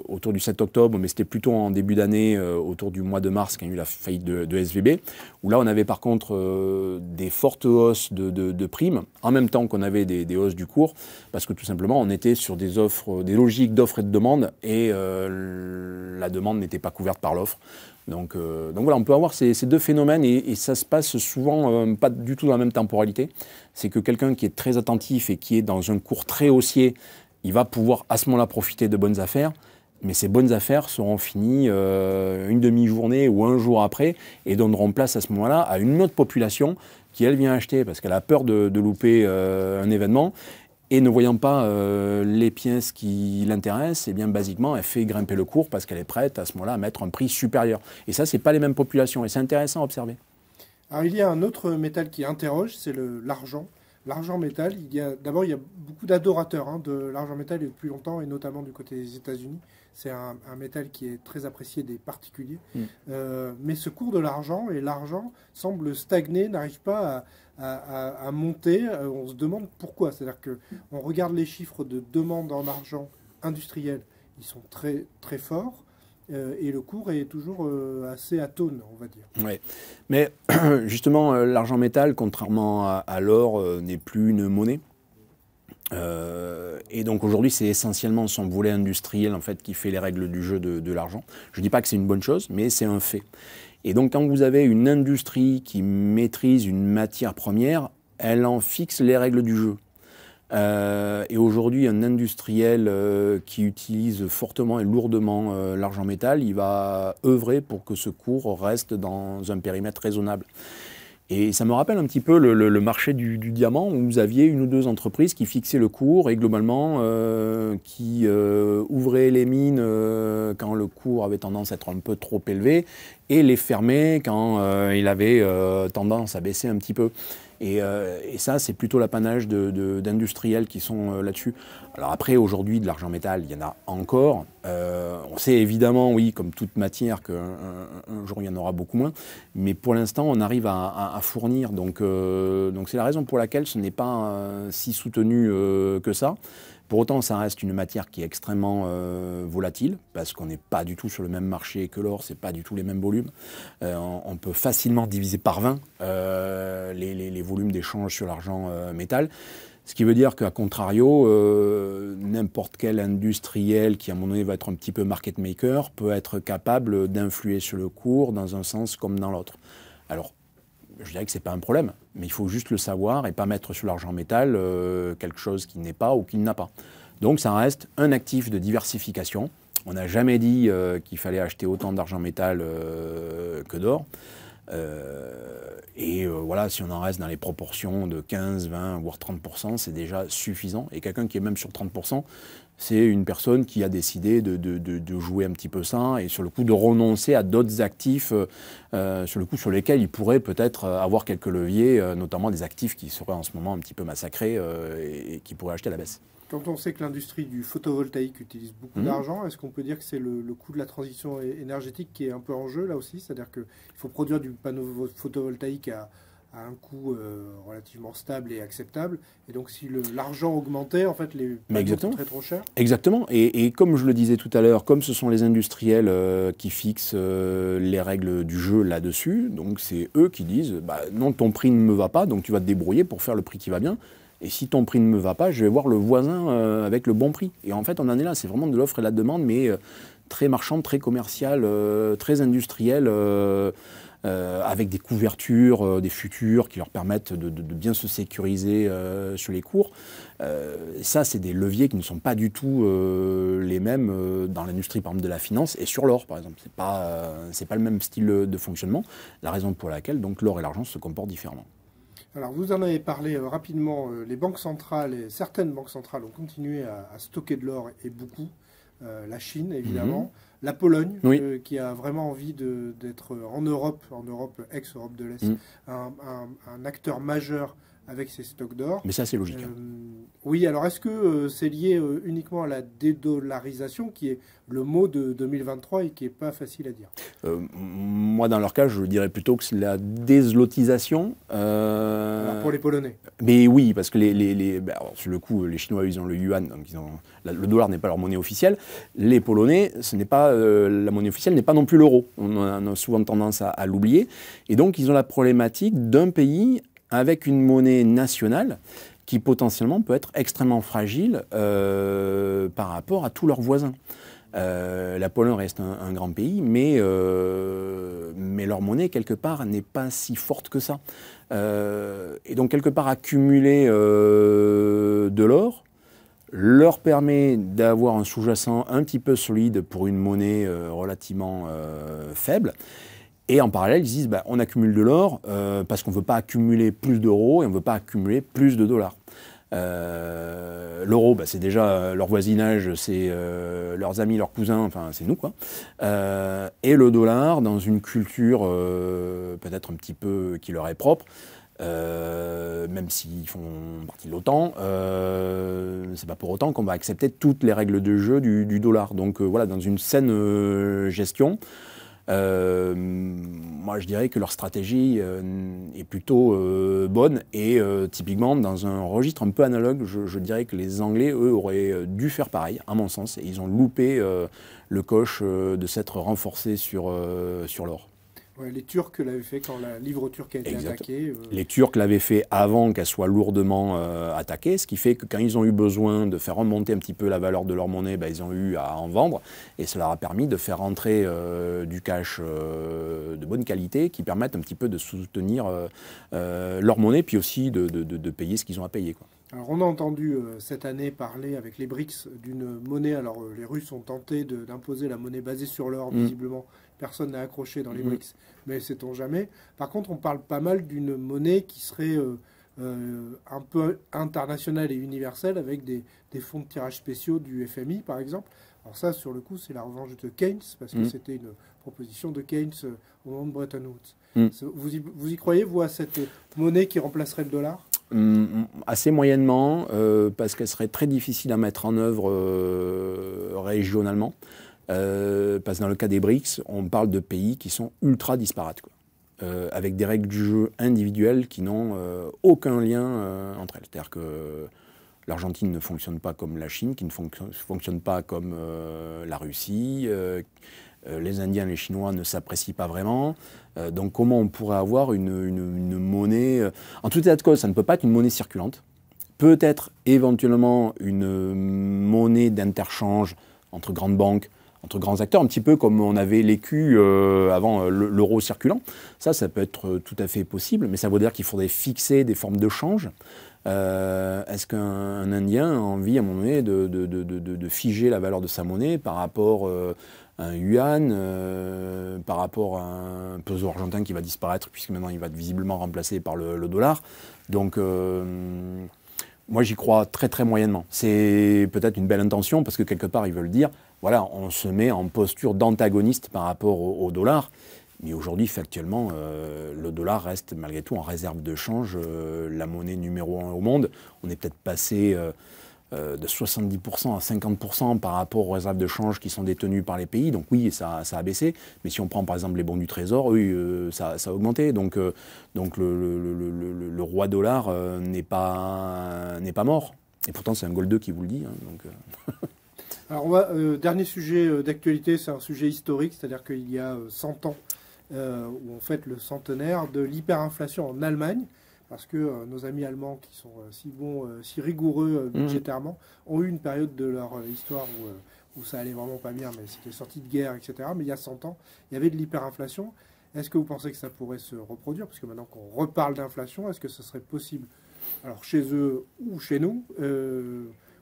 autour du 7 octobre, mais c'était plutôt en début d'année, autour du mois de mars, quand il y a eu la faillite de SVB, où là, on avait par contre des fortes hausses de primes, en même temps qu'on avait des hausses du cours, parce que tout simplement, on était sur des offres, des logiques d'offres et de demande, et la demande n'était pas couverte par l'offre. Donc voilà, on peut avoir ces deux phénomènes et ça se passe souvent pas du tout dans la même temporalité. C'est que quelqu'un qui est très attentif et qui est dans un cours très haussier, il va pouvoir à ce moment-là profiter de bonnes affaires, mais ces bonnes affaires seront finies une demi-journée ou un jour après et donneront place à ce moment-là à une autre population qui, elle, vient acheter parce qu'elle a peur de louper un événement. Et ne voyant pas les pièces qui l'intéressent, eh bien, basiquement, elle fait grimper le cours parce qu'elle est prête à ce moment-là à mettre un prix supérieur. Et ça, ce n'est pas les mêmes populations. Et c'est intéressant à observer. Alors, il y a un autre métal qui interroge, c'est l'argent. L'argent métal, d'abord, il y a beaucoup d'adorateurs de l'argent métal depuis longtemps, et notamment du côté des États-Unis. C'est un métal qui est très apprécié des particuliers. Mais ce cours de l'argent, et l'argent semble stagner, n'arrive pas à monter. On se demande pourquoi. C'est-à-dire qu'on regarde les chiffres de demande en argent industriel, ils sont très, très forts. Et le cours est toujours assez atone, on va dire. Oui, mais justement, l'argent métal, contrairement à l'or, n'est plus une monnaie. Et donc aujourd'hui, c'est essentiellement son volet industriel en fait, qui fait les règles du jeu de l'argent. Je ne dis pas que c'est une bonne chose, mais c'est un fait. Et donc quand vous avez une industrie qui maîtrise une matière première, elle en fixe les règles du jeu. Et aujourd'hui, un industriel qui utilise fortement et lourdement l'argent métal, il va œuvrer pour que ce cours reste dans un périmètre raisonnable. Et ça me rappelle un petit peu le marché du diamant, où vous aviez une ou deux entreprises qui fixaient le cours et globalement qui ouvraient les mines quand le cours avait tendance à être un peu trop élevé et les fermaient quand il avait tendance à baisser un petit peu. Et ça, c'est plutôt l'apanage d'industriels qui sont là-dessus. Alors après, aujourd'hui, de l'argent métal, il y en a encore. On sait évidemment, oui, comme toute matière, qu'un jour, il y en aura beaucoup moins. Mais pour l'instant, on arrive à fournir. Donc c'est la raison pour laquelle ce n'est pas si soutenu que ça. Pour autant, ça reste une matière qui est extrêmement volatile, parce qu'on n'est pas du tout sur le même marché que l'or, c'est pas du tout les mêmes volumes. On peut facilement diviser par 20 les volumes d'échange sur l'argent métal. Ce qui veut dire qu'à contrario, n'importe quel industriel qui à un moment donné va être un petit peu market maker peut être capable d'influer sur le cours dans un sens comme dans l'autre. Alors, je dirais que ce n'est pas un problème, mais il faut juste le savoir et pas mettre sur l'argent métal quelque chose qui n'est pas ou qui n'a pas. Donc ça reste un actif de diversification. On n'a jamais dit qu'il fallait acheter autant d'argent métal que d'or. Voilà, si on en reste dans les proportions de 15, 20, voire 30%, c'est déjà suffisant. Et quelqu'un qui est même sur 30%, c'est une personne qui a décidé de jouer un petit peu ça et sur le coup de renoncer à d'autres actifs sur lesquels il pourrait peut-être avoir quelques leviers, notamment des actifs qui seraient en ce moment un petit peu massacrés et qui pourraient acheter à la baisse. Quand on sait que l'industrie du photovoltaïque utilise beaucoup d'argent, est-ce qu'on peut dire que c'est le coût de la transition énergétique qui est un peu en jeu là aussi? C'est-à-dire qu'il faut produire du panneau photovoltaïque à un coût relativement stable et acceptable. Et donc si l'argent augmentait, en fait, les panneaux coûteraient trop cher? Exactement. Et comme je le disais tout à l'heure, comme ce sont les industriels qui fixent les règles du jeu là-dessus, donc c'est eux qui disent non, ton prix ne me va pas, donc tu vas te débrouiller pour faire le prix qui va bien. Et si ton prix ne me va pas, je vais voir le voisin avec le bon prix. Et en fait, on en est là. C'est vraiment de l'offre et de la demande, mais très marchande, très commerciale, très industrielle, avec des couvertures, des futurs qui leur permettent de bien se sécuriser sur les cours. Ça, c'est des leviers qui ne sont pas du tout les mêmes dans l'industrie, par exemple, de la finance et sur l'or, par exemple. C'est pas le même style de fonctionnement. La raison pour laquelle donc l'or et l'argent se comportent différemment. Alors, vous en avez parlé rapidement. Les banques centrales et certaines banques centrales ont continué à stocker de l'or et beaucoup. La Chine, évidemment. La Pologne, qui a vraiment envie d'être en Europe ex-Europe de l'Est, un acteur majeur avec ses stocks d'or. Mais ça, c'est logique. Oui, alors est-ce que c'est lié uniquement à la dédollarisation, qui est le mot de 2023 et qui n'est pas facile à dire? Moi, dans leur cas, je dirais plutôt que c'est la déslotisation. Alors pour les Polonais. Mais oui, parce que sur le coup, les Chinois, ils ont le yuan, donc le dollar n'est pas leur monnaie officielle. Les Polonais, la monnaie officielle n'est pas non plus l'euro. On a souvent tendance à l'oublier. Et donc, ils ont la problématique d'un pays avec une monnaie nationale qui potentiellement peut être extrêmement fragile par rapport à tous leurs voisins. La Pologne reste un grand pays, mais leur monnaie, quelque part, n'est pas si forte que ça. Et donc, quelque part, accumuler de l'or leur permet d'avoir un sous-jacent un petit peu solide pour une monnaie relativement faible. Et en parallèle, ils disent, on accumule de l'or parce qu'on ne veut pas accumuler plus d'euros et on ne veut pas accumuler plus de dollars. L'euro, c'est déjà leur voisinage, c'est leurs amis, leurs cousins, enfin c'est nous quoi. Et le dollar, dans une culture peut-être un petit peu qui leur est propre, même s'ils font partie de l'OTAN, c'est pas pour autant qu'on va accepter toutes les règles de jeu du dollar. Donc voilà, dans une saine gestion, moi je dirais que leur stratégie est plutôt bonne et typiquement dans un registre un peu analogue, je dirais que les Anglais, eux, auraient dû faire pareil, à mon sens, et ils ont loupé le coche de s'être renforcés sur l'or. Ouais, les Turcs l'avaient fait quand la livre turque a été attaquée. Les Turcs l'avaient fait avant qu'elle soit lourdement attaquée, ce qui fait que quand ils ont eu besoin de faire remonter un petit peu la valeur de leur monnaie, ils ont eu à en vendre, et cela leur a permis de faire rentrer du cash de bonne qualité qui permettent un petit peu de soutenir leur monnaie, puis aussi de payer ce qu'ils ont à payer, quoi. Alors on a entendu cette année parler avec les BRICS d'une monnaie. Alors les Russes ont tenté d'imposer la monnaie basée sur l'or, visiblement. Personne n'a accroché dans les BRICS, mais sait-on jamais. Par contre, on parle pas mal d'une monnaie qui serait un peu internationale et universelle, avec des fonds de tirage spéciaux du FMI, par exemple. Alors ça, sur le coup, c'est la revanche de Keynes, parce que Mm. c'était une proposition de Keynes au moment de Bretton Woods. Mm. Vous y croyez, vous, à cette monnaie qui remplacerait le dollar? Assez moyennement, parce qu'elle serait très difficile à mettre en œuvre régionalement. Parce que dans le cas des BRICS, on parle de pays qui sont ultra disparates, quoi. Avec des règles du jeu individuelles qui n'ont aucun lien entre elles. C'est-à-dire que l'Argentine ne fonctionne pas comme la Chine, qui ne fonctionne pas comme la Russie. Les Indiens et les Chinois ne s'apprécient pas vraiment. Donc comment on pourrait avoir une monnaie... En tout état de cause, ça ne peut pas être une monnaie circulante. Peut-être éventuellement une monnaie d'interchange entre grandes banques, entre grands acteurs, un petit peu comme on avait l'écu avant l'euro circulant. Ça peut être tout à fait possible, mais ça veut dire qu'il faudrait fixer des formes de change. Est-ce qu'un Indien a envie à un moment donné de figer la valeur de sa monnaie par rapport à un yuan, par rapport à un peso argentin qui va disparaître puisque maintenant il va être visiblement remplacé par le dollar. Donc moi j'y crois très très moyennement. C'est peut-être une belle intention parce que quelque part ils veulent dire voilà, on se met en posture d'antagoniste par rapport au dollar. Mais aujourd'hui, factuellement, le dollar reste malgré tout en réserve de change, la monnaie numéro 1 au monde. On est peut-être passé de 70% à 50% par rapport aux réserves de change qui sont détenues par les pays. Donc oui, ça a baissé. Mais si on prend par exemple les bons du Trésor, oui, ça a augmenté. Donc le roi dollar n'est pas mort. Et pourtant, c'est un Gold 2 qui vous le dit. Hein, donc, Alors, dernier sujet d'actualité, c'est un sujet historique, c'est-à-dire qu'il y a 100 ans, où on fête le centenaire de l'hyperinflation en Allemagne, parce que nos amis allemands, qui sont si bons, si rigoureux budgétairement, ont eu une période de leur histoire où ça allait vraiment pas bien, mais c'était sorti de guerre, etc. Mais il y a 100 ans, il y avait de l'hyperinflation. Est-ce que vous pensez que ça pourrait se reproduire? Parce que maintenant qu'on reparle d'inflation, est-ce que ce serait possible, alors chez eux ou chez nous,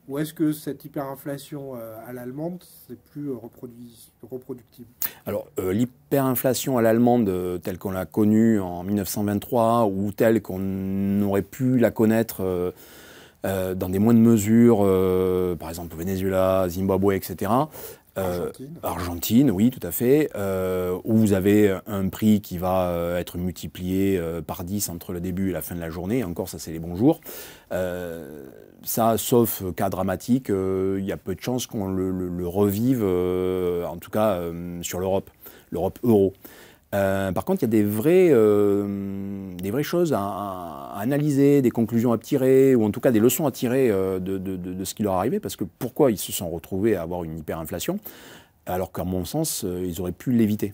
ou est-ce que cette hyperinflation à l'allemande, c'est plus reproductible? Alors, l'hyperinflation à l'allemande, telle qu'on l'a connue en 1923, ou telle qu'on aurait pu la connaître dans des moindres mesures, par exemple au Venezuela, Zimbabwe, etc. Argentine, oui, tout à fait, où vous avez un prix qui va être multiplié par 10 entre le début et la fin de la journée. Encore, ça, c'est les bons jours. Ça, sauf cas dramatique, il y a peu de chances qu'on le revive, en tout cas sur l'Europe euro. Par contre, il y a des vraies choses à analyser, des conclusions à tirer, ou en tout cas des leçons à tirer de ce qui leur est arrivé, parce que pourquoi ils se sont retrouvés à avoir une hyperinflation, alors qu'à mon sens, ils auraient pu l'éviter.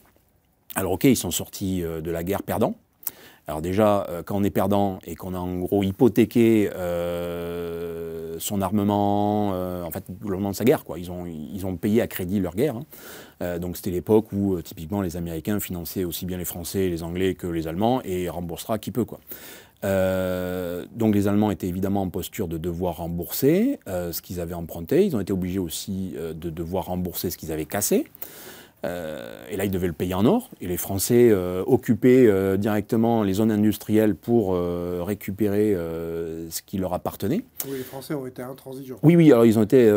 Alors ok, ils sont sortis de la guerre perdants. Alors déjà, quand on est perdant et qu'on a en gros hypothéqué son armement, en fait, globalement de sa guerre, quoi. Ils ont payé à crédit leur guerre. Hein. Donc c'était l'époque où typiquement les Américains finançaient aussi bien les Français, les Anglais que les Allemands et remboursera qui peut, quoi. Donc les Allemands étaient évidemment en posture de devoir rembourser ce qu'ils avaient emprunté. Ils ont été obligés aussi de devoir rembourser ce qu'ils avaient cassé. Et là, ils devaient le payer en or. Et les Français occupaient directement les zones industrielles pour récupérer ce qui leur appartenait. Oui, les Français ont été intransigeants. Oui, alors ils ont été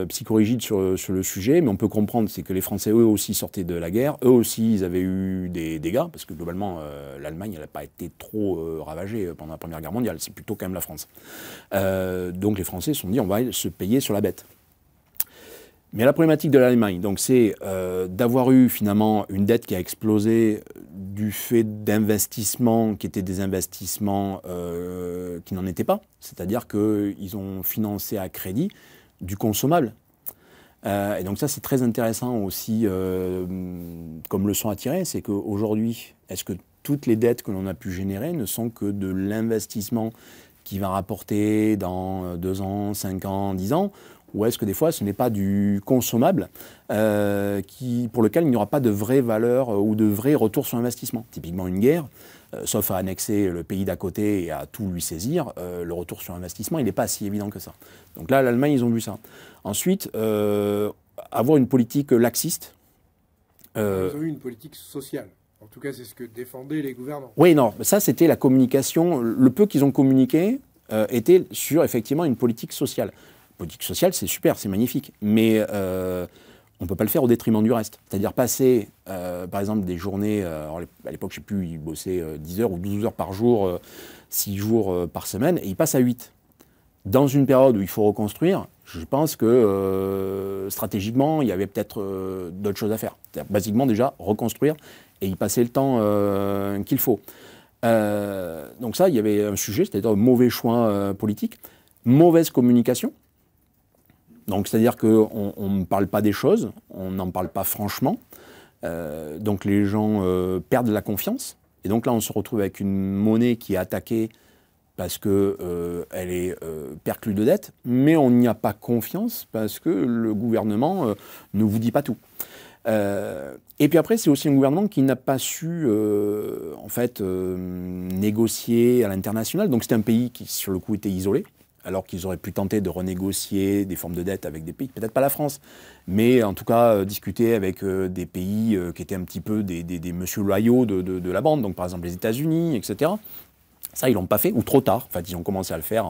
psychorigides sur le sujet, mais on peut comprendre, c'est que les Français, eux aussi, sortaient de la guerre. Eux aussi, ils avaient eu des dégâts, parce que globalement, l'Allemagne, elle n'a pas été trop ravagée pendant la Première Guerre mondiale. C'est plutôt quand même la France. Donc les Français se sont dit, on va se payer sur la bête. Mais la problématique de l'Allemagne, donc, c'est d'avoir eu finalement une dette qui a explosé du fait d'investissements qui étaient des investissements qui n'en étaient pas. C'est-à-dire qu'ils ont financé à crédit du consommable. Et donc ça, c'est très intéressant aussi comme leçon à tirer, c'est qu'aujourd'hui, est-ce que toutes les dettes que l'on a pu générer ne sont que de l'investissement qui va rapporter dans 2 ans, 5 ans, 10 ans, ou est-ce que des fois ce n'est pas du consommable pour lequel il n'y aura pas de vraie valeur ou de vrai retour sur investissement? Typiquement une guerre, sauf à annexer le pays d'à côté et à tout lui saisir, le retour sur investissement, il n'est pas si évident que ça. Donc là, l'Allemagne, ils ont vu ça. Ensuite, avoir une politique laxiste. Ils ont eu une politique sociale. En tout cas, c'est ce que défendaient les gouvernants. Oui, non, ça c'était la communication. Le peu qu'ils ont communiqué était sur effectivement une politique sociale. Politique sociale, c'est super, c'est magnifique. Mais on ne peut pas le faire au détriment du reste. C'est-à-dire passer, par exemple, des journées, à l'époque, je ne sais plus, il bossait 10 heures ou 12 heures par jour, 6 jours par semaine, et il passe à 8. Dans une période où il faut reconstruire, je pense que stratégiquement, il y avait peut-être d'autres choses à faire. Basiquement, déjà, reconstruire et y passer le temps qu'il faut. Donc ça, il y avait un sujet, c'est-à-dire un mauvais choix politique, mauvaise communication. Donc c'est-à-dire qu'on ne parle pas des choses, on n'en parle pas franchement. Donc les gens perdent la confiance. Et donc là, on se retrouve avec une monnaie qui est attaquée parce qu'elle est perclue de dettes, mais on n'y a pas confiance parce que le gouvernement ne vous dit pas tout. Et puis après, c'est aussi un gouvernement qui n'a pas su en fait négocier à l'international. Donc c'était un pays qui, sur le coup, était isolé, alors qu'ils auraient pu tenter de renégocier des formes de dette avec des pays, peut-être pas la France, mais en tout cas discuter avec des pays qui étaient un petit peu des monsieur loyaux de la bande, donc par exemple les États-Unis, etc. Ça, ils l'ont pas fait, ou trop tard. En fait, ils ont commencé à le faire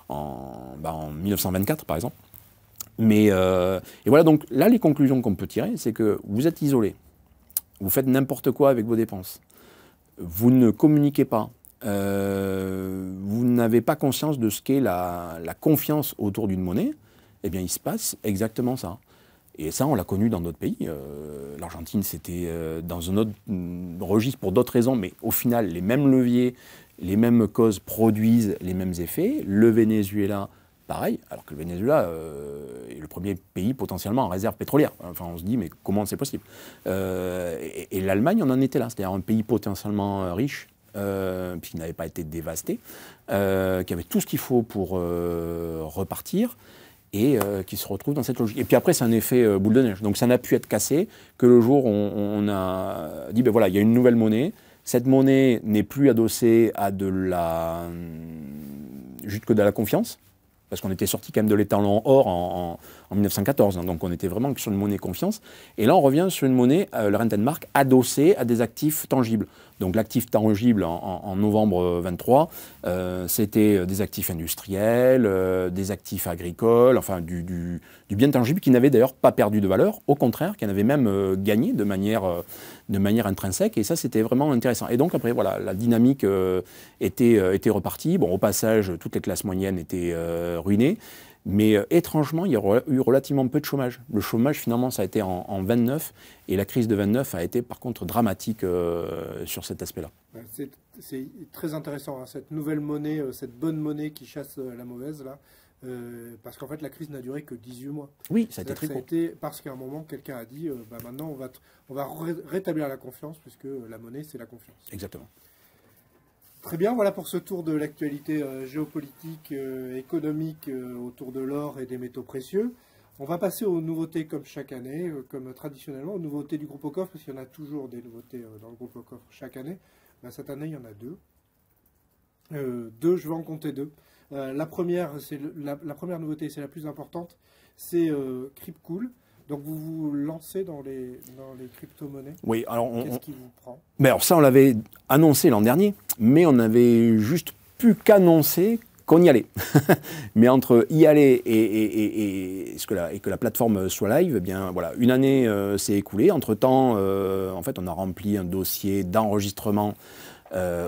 en 1924, par exemple. Mais, et voilà, donc là, les conclusions qu'on peut tirer, c'est que vous êtes isolé, vous faites n'importe quoi avec vos dépenses, vous ne communiquez pas, vous n'avez pas conscience de ce qu'est la confiance autour d'une monnaie, eh bien, il se passe exactement ça. Et ça, on l'a connu dans d'autres pays. L'Argentine, c'était dans un autre registre pour d'autres raisons, mais au final, les mêmes leviers, les mêmes causes produisent les mêmes effets. Le Venezuela, pareil, alors que le Venezuela est le premier pays potentiellement en réserve pétrolière. Enfin, on se dit, mais comment c'est possible et l'Allemagne, on en était là, c'est-à-dire un pays potentiellement riche, qui n'avait pas été dévasté, qui avait tout ce qu'il faut pour repartir, et qui se retrouve dans cette logique. Et puis après, c'est un effet boule de neige. Donc ça n'a pu être cassé que le jour où on a dit, ben voilà, il y a une nouvelle monnaie. Cette monnaie n'est plus adossée à juste que de la confiance, parce qu'on était sorti quand même de l'étalon or en 1914, hein, donc on était vraiment sur une monnaie confiance. Et là, on revient sur une monnaie, le Rentenmark, adossée à des actifs tangibles. Donc l'actif tangible en novembre 23, c'était des actifs industriels, des actifs agricoles, enfin du bien tangible qui n'avait d'ailleurs pas perdu de valeur, au contraire, qui en avait même gagné de manière intrinsèque, et ça c'était vraiment intéressant. Et donc après, voilà, la dynamique était repartie. Bon, au passage, toutes les classes moyennes étaient ruinées, mais étrangement, il y a eu relativement peu de chômage. Le chômage, finalement, ça a été en 29, et la crise de 29 a été par contre dramatique sur cet aspect-là. C'est très intéressant, hein, cette nouvelle monnaie, cette bonne monnaie qui chasse la mauvaise, là. Parce qu'en fait, la crise n'a duré que 18 mois. Oui, ça a été très court. Parce qu'à un moment, quelqu'un a dit maintenant, on va rétablir la confiance, puisque la monnaie, c'est la confiance. Exactement. Très bien, voilà pour ce tour de l'actualité géopolitique, économique autour de l'or et des métaux précieux. On va passer aux nouveautés comme chaque année, comme traditionnellement, aux nouveautés du groupe Aucoffre, parce qu'il y en a toujours des nouveautés dans le groupe Aucoffre chaque année. Ben, cette année, il y en a deux. Je vais en compter deux. La première nouveauté, c'est la plus importante, c'est Cryptcool. Donc vous vous lancez dans les crypto-monnaies. Oui, alors qu'est-ce qui vous prend? Mais alors ça, on l'avait annoncé l'an dernier, mais on n'avait juste plus qu'annoncer qu'on y allait. Mais entre y aller et que la plateforme soit live, eh bien voilà, une année s'est écoulée. Entre-temps, en fait, on a rempli un dossier d'enregistrement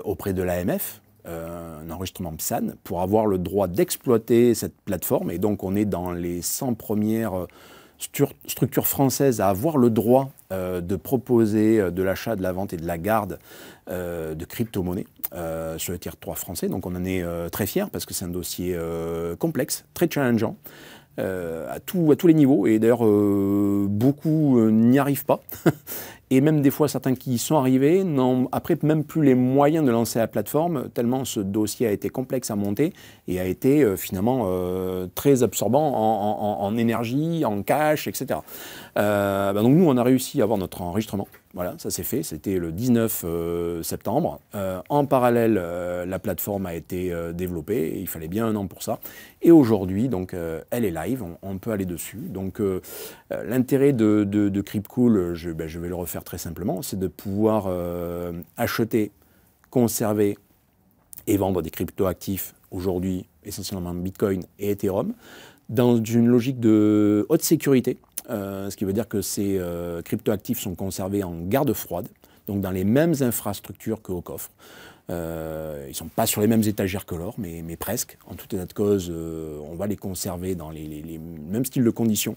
auprès de l'AMF. Un enregistrement PSAN pour avoir le droit d'exploiter cette plateforme, et donc on est dans les 100 premières structures françaises à avoir le droit de proposer de l'achat, de la vente et de la garde de crypto-monnaies sur le tiers 3 français. Donc on en est très fiers parce que c'est un dossier complexe, très challengeant à tous les niveaux, et d'ailleurs beaucoup n'y arrivent pas. Et même des fois, certains qui y sont arrivés n'ont après même plus les moyens de lancer la plateforme, tellement ce dossier a été complexe à monter et a été finalement très absorbant en énergie, en cash, etc. Donc nous, on a réussi à avoir notre enregistrement. Voilà, ça s'est fait, c'était le 19 septembre. En parallèle, la plateforme a été développée, et il fallait bien un an pour ça. Et aujourd'hui, donc, elle est live, on peut aller dessus. Donc l'intérêt de Cryptcool, je vais le refaire très simplement, c'est de pouvoir acheter, conserver et vendre des crypto-actifs, aujourd'hui essentiellement Bitcoin et Ethereum, dans une logique de haute sécurité, ce qui veut dire que ces cryptoactifs sont conservés en garde froide, donc dans les mêmes infrastructures que au coffre. Ils ne sont pas sur les mêmes étagères que l'or, mais presque. En tout état de cause, on va les conserver dans les mêmes styles de conditions.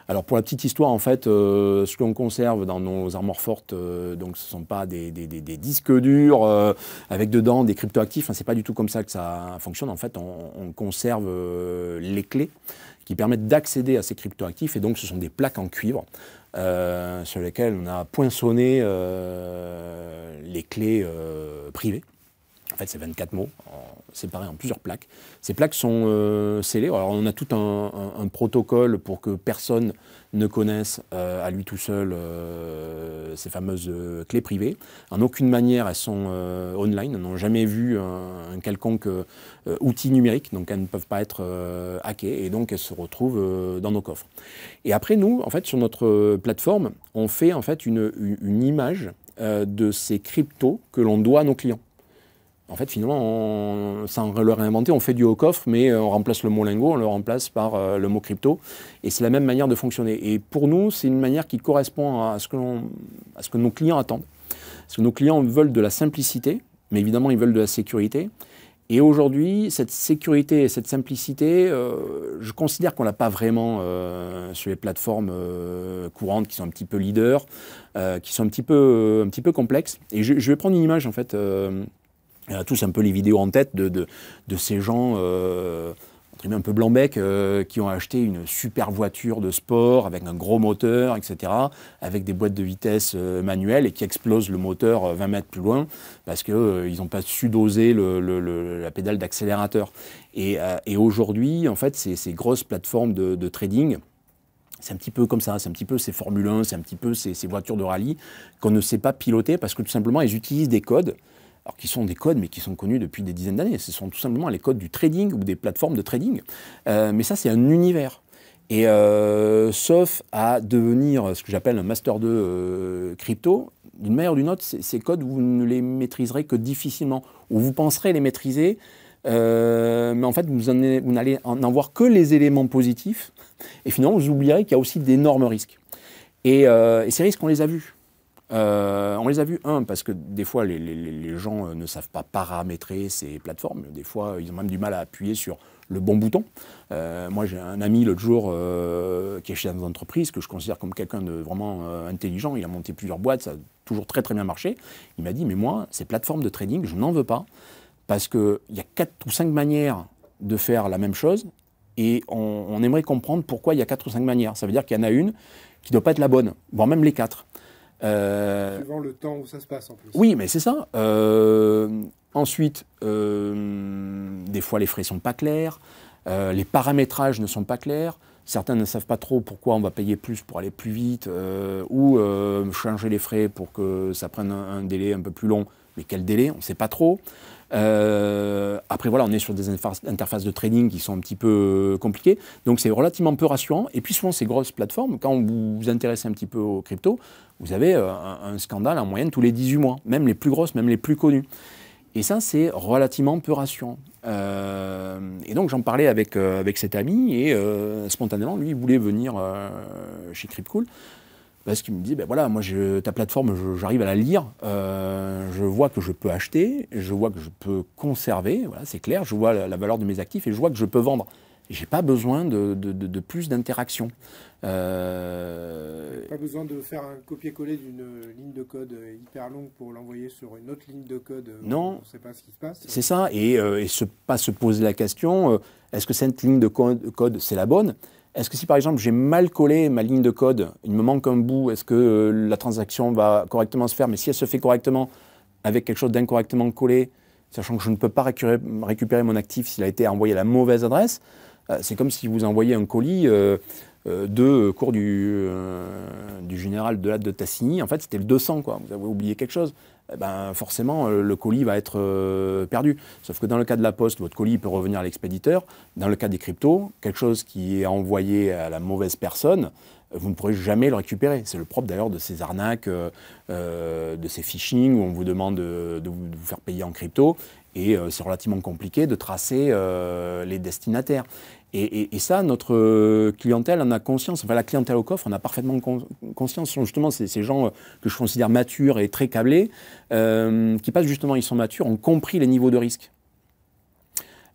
Alors pour la petite histoire, en fait, ce qu'on conserve dans nos armoires fortes, donc ce ne sont pas des disques durs avec dedans des cryptoactifs. Hein, c'est pas du tout comme ça que ça fonctionne. En fait, on conserve les clés qui permettent d'accéder à ces cryptoactifs. Et donc ce sont des plaques en cuivre sur lesquelles on a poinçonné les clés privées. En fait, c'est 24 mots, séparés en plusieurs plaques. Ces plaques sont scellées. Alors, on a tout un protocole pour que personne ne connaisse à lui tout seul ces fameuses clés privées. En aucune manière, elles sont online. Elles n'ont jamais vu un quelconque outil numérique, donc elles ne peuvent pas être hackées, et donc elles se retrouvent dans nos coffres. Et après, nous, en fait, sur notre plateforme, on fait en fait une image de ces cryptos que l'on doit à nos clients. En fait, finalement, sans le réinventer, on fait du haut coffre, mais on remplace le mot lingot, on le remplace par le mot crypto. Et c'est la même manière de fonctionner. Et pour nous, c'est une manière qui correspond à ce que nos clients attendent. Parce que nos clients veulent de la simplicité, mais évidemment, ils veulent de la sécurité. Et aujourd'hui, cette sécurité et cette simplicité, je considère qu'on ne l'a pas vraiment sur les plateformes courantes qui sont un petit peu leaders, qui sont un petit peu complexes. Et je vais prendre une image, en fait. On a tous un peu les vidéos en tête de ces gens un peu blanc-bec qui ont acheté une super voiture de sport avec un gros moteur, etc., avec des boîtes de vitesse manuelles et qui explosent le moteur 20 mètres plus loin parce qu'ils n'ont pas su doser la pédale d'accélérateur. Et aujourd'hui, en fait, ces grosses plateformes de trading, c'est un petit peu comme ça, c'est un petit peu ces Formule 1, c'est un petit peu ces voitures de rallye qu'on ne sait pas piloter parce que tout simplement, ils utilisent des codes. Alors qui sont des codes, mais qui sont connus depuis des dizaines d'années. Ce sont tout simplement les codes du trading ou des plateformes de trading. Mais ça, c'est un univers. Et sauf à devenir ce que j'appelle un Master 2 crypto, d'une manière ou d'une autre, ces codes, vous ne les maîtriserez que difficilement. Ou vous penserez les maîtriser, mais en fait, vous n'allez en voir que les éléments positifs. Et finalement, vous oublierez qu'il y a aussi d'énormes risques. Et ces risques, on les a vus. On les a vus, parce que des fois, les gens ne savent pas paramétrer ces plateformes. Des fois, ils ont même du mal à appuyer sur le bon bouton. Moi, j'ai un ami l'autre jour qui est chez une entreprise que je considère comme quelqu'un de vraiment intelligent. Il a monté plusieurs boîtes, ça a toujours très très bien marché. Il m'a dit, mais moi, ces plateformes de trading, je n'en veux pas parce qu'il y a 4 ou 5 manières de faire la même chose et on aimerait comprendre pourquoi il y a 4 ou 5 manières. Ça veut dire qu'il y en a une qui ne doit pas être la bonne, voire même les 4. Suivant le temps où ça se passe en plus. Oui, mais c'est ça. Ensuite, des fois les frais ne sont pas clairs, les paramétrages ne sont pas clairs, certains ne savent pas trop pourquoi on va payer plus pour aller plus vite, ou changer les frais pour que ça prenne un délai un peu plus long, mais quel délai, on ne sait pas trop. Après voilà, on est sur des interfaces de trading qui sont un petit peu compliquées, donc c'est relativement peu rassurant. Et puis souvent ces grosses plateformes, quand vous vous intéressez un petit peu aux cryptos, vous avez un scandale en moyenne tous les 18 mois, même les plus grosses, même les plus connues. Et ça, c'est relativement peu rassurant. Et donc j'en parlais avec cet ami et spontanément, lui, il voulait venir chez Cryptcool. Parce qu'il me dit, ben voilà, moi ta plateforme, j'arrive à la lire, je vois que je peux acheter, je vois que je peux conserver, voilà, c'est clair, je vois la valeur de mes actifs et je vois que je peux vendre. Et je n'ai pas besoin de plus d'interaction. Pas besoin de faire un copier-coller d'une ligne de code hyper longue pour l'envoyer sur une autre ligne de code. Non. On ne sait pas ce qui se passe. C'est ça, et pas se poser la question, est-ce que cette ligne de code, c'est la bonne ? Est-ce que si par exemple j'ai mal collé ma ligne de code, il me manque un bout, est-ce que la transaction va correctement se faire? Mais si elle se fait correctement avec quelque chose d'incorrectement collé, sachant que je ne peux pas récupérer mon actif s'il a été envoyé à la mauvaise adresse, c'est comme si vous envoyez un colis de cours du général de Latte de Tassigny. En fait, c'était le 200, quoi. Vous avez oublié quelque chose. Ben, forcément, le colis va être perdu. Sauf que dans le cas de la poste, votre colis peut revenir à l'expéditeur. Dans le cas des cryptos, quelque chose qui est envoyé à la mauvaise personne, vous ne pourrez jamais le récupérer. C'est le propre d'ailleurs de ces arnaques, de ces phishing où on vous demande de vous faire payer en crypto Et c'est relativement compliqué de tracer les destinataires. Et ça, notre clientèle en a conscience. Enfin, la clientèle au coffre en a parfaitement conscience. Justement, c'est ces gens que je considère matures et très câblés, qui passent justement, ils sont matures, ont compris les niveaux de risque.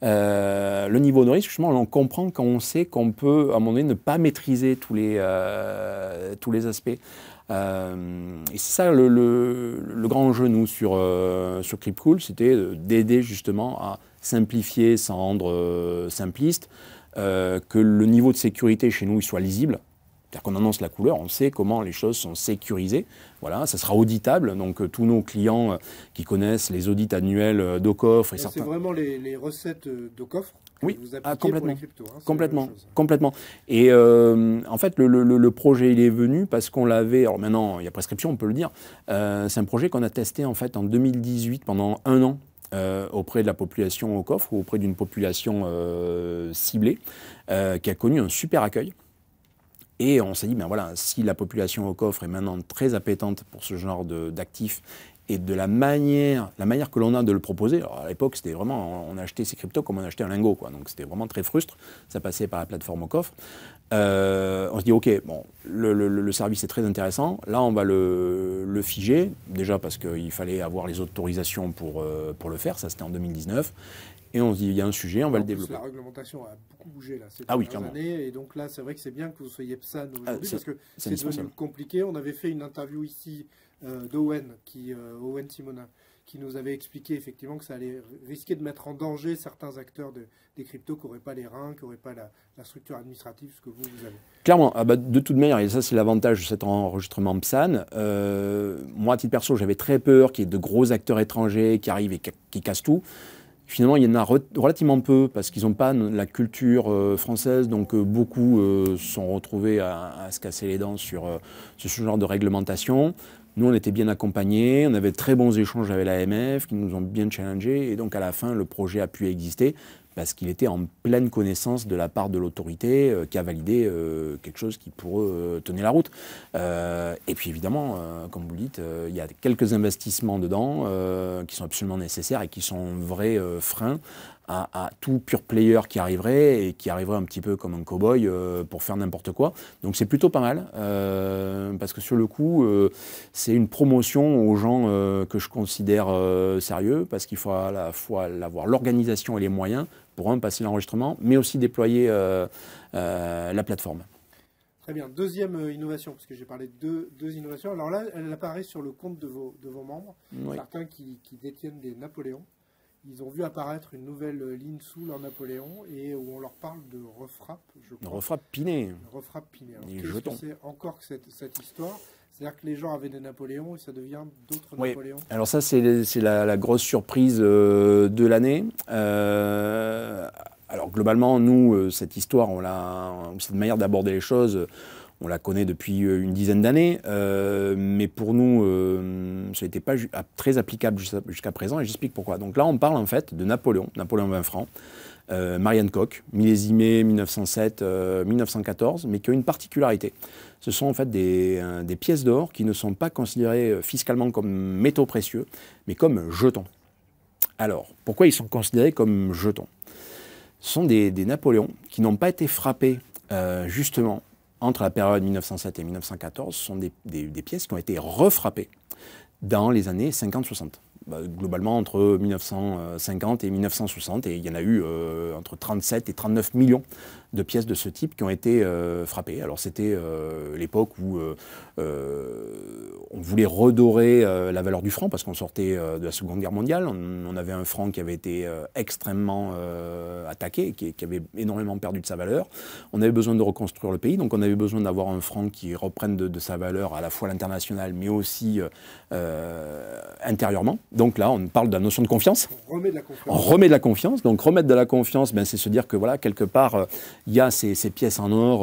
Le niveau de risque, justement, on comprend quand on sait qu'on peut, à un moment donné, ne pas maîtriser tous les aspects. Et c'est ça le grand enjeu, nous, sur Cryptcool, c'était d'aider justement à simplifier sans rendre simpliste, que le niveau de sécurité chez nous il soit lisible. C'est-à-dire qu'on annonce la couleur, on sait comment les choses sont sécurisées. Voilà, ça sera auditable. Donc tous nos clients qui connaissent les audits annuels d'Ocoffre et certains... C'est vraiment les recettes d'Ocoffre que oui, vous appliquez pour les cryptos. Hein, complètement. Et en fait, le projet il est venu parce qu'on l'avait. Alors maintenant, il y a prescription, on peut le dire. C'est un projet qu'on a testé en fait en 2018 pendant 1 an. Auprès de la population Ocoffre ou auprès d'une population ciblée qui a connu un super accueil. Et on s'est dit, ben voilà, si la population Ocoffre est maintenant très appétente pour ce genre d'actifs et de la manière que l'on a de le proposer, alors à l'époque c'était vraiment, on achetait ces cryptos comme on achetait un lingot, quoi, donc c'était vraiment très frustre, ça passait par la plateforme Ocoffre. On se dit, ok, bon, le service est très intéressant, là on va le figer, déjà parce qu'il fallait avoir les autorisations pour le faire, ça c'était en 2019. Et on se dit, il y a un sujet, on va le développer. La réglementation a beaucoup bougé là, ces dernières clairement. Années. Et donc là, c'est vrai que c'est bien que vous soyez PSAN aujourd'hui, parce que c'est devenu compliqué. On avait fait une interview ici d'Owen Simonin, qui nous avait expliqué effectivement que ça allait risquer de mettre en danger certains acteurs des cryptos qui n'auraient pas les reins, qui n'auraient pas la structure administrative, ce que vous avez. Clairement, de toute manière, et ça c'est l'avantage de cet enregistrement PSAN, moi à titre perso, j'avais très peur qu'il y ait de gros acteurs étrangers qui arrivent et qui cassent tout. Finalement, il y en a relativement peu parce qu'ils n'ont pas la culture française, donc beaucoup se sont retrouvés à se casser les dents sur ce genre de réglementation. Nous, on était bien accompagnés, on avait de très bons échanges avec l'AMF qui nous ont bien challengés et donc à la fin, le projet a pu exister parce qu'il était en pleine connaissance de la part de l'autorité qui a validé quelque chose qui pour eux tenait la route. Et puis évidemment, comme vous le dites, il y a quelques investissements dedans qui sont absolument nécessaires et qui sont vrais freins à tout pure player qui arriverait et qui arriverait un petit peu comme un cow-boy pour faire n'importe quoi. Donc c'est plutôt pas mal parce que sur le coup, c'est une promotion aux gens que je considère sérieux parce qu'il faut à la fois avoir l'organisation et les moyens pour passer l'enregistrement, mais aussi déployer la plateforme. Très bien. Deuxième innovation, parce que j'ai parlé de deux innovations. Alors là, elle apparaît sur le compte de vos membres, oui. Certains qui détiennent des Napoléons. Ils ont vu apparaître une nouvelle ligne sous leur Napoléon et où on leur parle de refrappe, je crois. Refrappe Pinet. Refrappe Pinet. Qu'est-ce que c'est encore que cette histoire ? C'est-à-dire que les gens avaient des Napoléons et ça devient d'autres Napoléons. Alors ça, c'est la grosse surprise de l'année. Alors globalement, nous, cette histoire, cette manière d'aborder les choses, on la connaît depuis une dizaine d'années, mais pour nous, ça n'était pas très applicable jusqu'à présent, et j'explique pourquoi. Donc là, on parle en fait de Napoléon 20 francs, Marianne Koch, millésimé 1907-1914, mais qui a une particularité. Ce sont en fait des pièces d'or qui ne sont pas considérées fiscalement comme métaux précieux, mais comme jetons. Alors, pourquoi ils sont considérés comme jetons ? Ce sont des Napoléons qui n'ont pas été frappés, justement, entre la période 1907 et 1914. Ce sont des pièces qui ont été refrappées dans les années 50-60. Globalement entre 1950 et 1960, et il y en a eu entre 37 et 39 millions de pièces de ce type qui ont été frappées. Alors c'était l'époque où on voulait redorer la valeur du franc parce qu'on sortait de la Seconde Guerre mondiale. On avait un franc qui avait été extrêmement attaqué, qui avait énormément perdu de sa valeur. On avait besoin de reconstruire le pays, donc on avait besoin d'avoir un franc qui reprenne de sa valeur à la fois à l'international, mais aussi intérieurement. Donc là, on parle de la notion de confiance. On remet de la confiance. On remet de la confiance. Donc remettre de la confiance, c'est se dire que voilà, quelque part, il y a ces pièces en or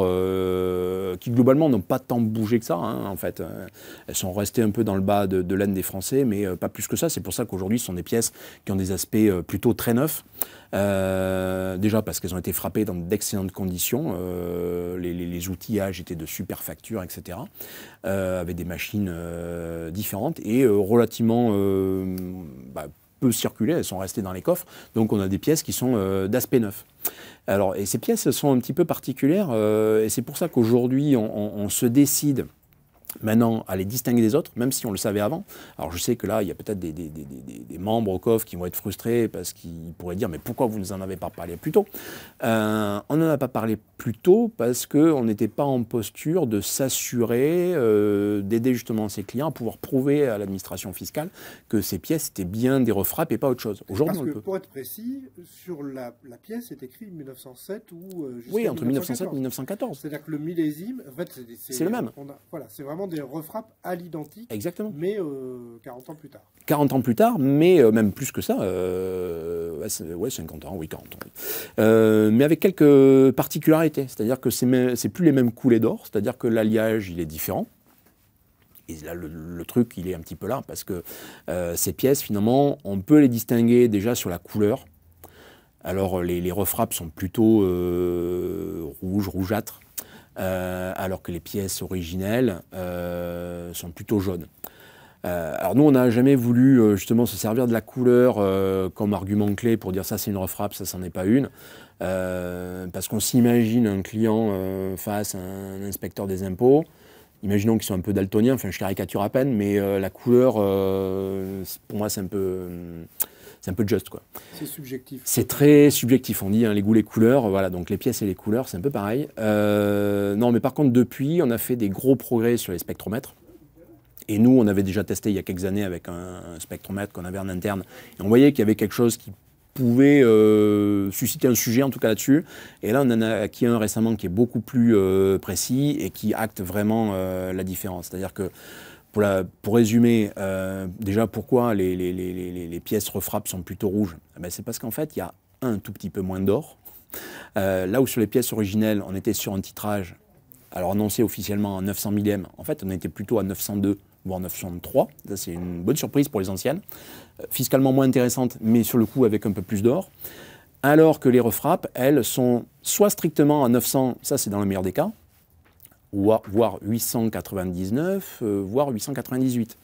qui globalement n'ont pas tant bougé que ça. En fait, elles sont restées un peu dans le bas de laine des Français, mais pas plus que ça. C'est pour ça qu'aujourd'hui, ce sont des pièces qui ont des aspects plutôt très neufs. Déjà parce qu'elles ont été frappées dans d'excellentes conditions, les outillages étaient de super facture, etc. Avec des machines différentes et relativement peu circulé, elles sont restées dans les coffres. Donc on a des pièces qui sont d'aspect neuf. Alors, et ces pièces sont un petit peu particulières, et c'est pour ça qu'aujourd'hui on se décide maintenant à les distinguer des autres, même si on le savait avant. Alors je sais que là, il y a peut-être des membres au COF qui vont être frustrés parce qu'ils pourraient dire « mais pourquoi vous ne nous en avez pas parlé plus tôt ?» On n'en a pas parlé plus tôt parce qu'on n'était pas en posture de s'assurer, d'aider justement ses clients à pouvoir prouver à l'administration fiscale que ces pièces étaient bien des refrappes et pas autre chose. Aujourd'hui, parce que pour être précis, sur la pièce est écrit 1907 ou oui, entre 1907 et 1914. C'est-à-dire que le millésime, en fait, c'est le même. Voilà, c'est vraiment des refrappes à l'identique. Exactement. Mais 40 ans plus tard. 40 ans plus tard, mais même plus que ça. Ouais, 50 ans, oui, 40 ans. Oui. Mais avec quelques particularités. C'est-à-dire que c'est plus les mêmes coulées d'or. C'est-à-dire que l'alliage, il est différent. Et là, le truc, il est un petit peu là. Parce que ces pièces, finalement, on peut les distinguer déjà sur la couleur. Alors, les refrappes sont plutôt rougeâtres. Alors que les pièces originelles sont plutôt jaunes. Alors nous, on n'a jamais voulu justement se servir de la couleur comme argument clé pour dire ça c'est une refrappe, ça c'en est pas une. Parce qu'on s'imagine un client face à un inspecteur des impôts, imaginons qu'ils sont un peu daltoniens, enfin je caricature à peine, mais la couleur, pour moi c'est un peu just, quoi. C'est subjectif. C'est très subjectif, on dit, hein, les goûts, les couleurs, voilà, donc les pièces et les couleurs, c'est un peu pareil. Non, mais par contre, depuis, on a fait des gros progrès sur les spectromètres. Et nous, on avait déjà testé il y a quelques années avec un spectromètre qu'on avait en interne. Et on voyait qu'il y avait quelque chose qui pouvait susciter un sujet, en tout cas là-dessus. Et là, on en a acquis un récemment qui est beaucoup plus précis et qui acte vraiment la différence. C'est-à-dire que, pour résumer, déjà pourquoi les pièces refrappes sont plutôt rouges, c'est parce qu'en fait, il y a un tout petit peu moins d'or. Là où sur les pièces originelles, on était sur un titrage, alors annoncé officiellement en 900 millième, en fait, on était plutôt à 902, voire 903. Ça, c'est une bonne surprise pour les anciennes. Fiscalement moins intéressante, mais sur le coup avec un peu plus d'or. Alors que les refrappes, elles, sont soit strictement à 900, ça c'est dans le meilleur des cas, voire 899, voire 898.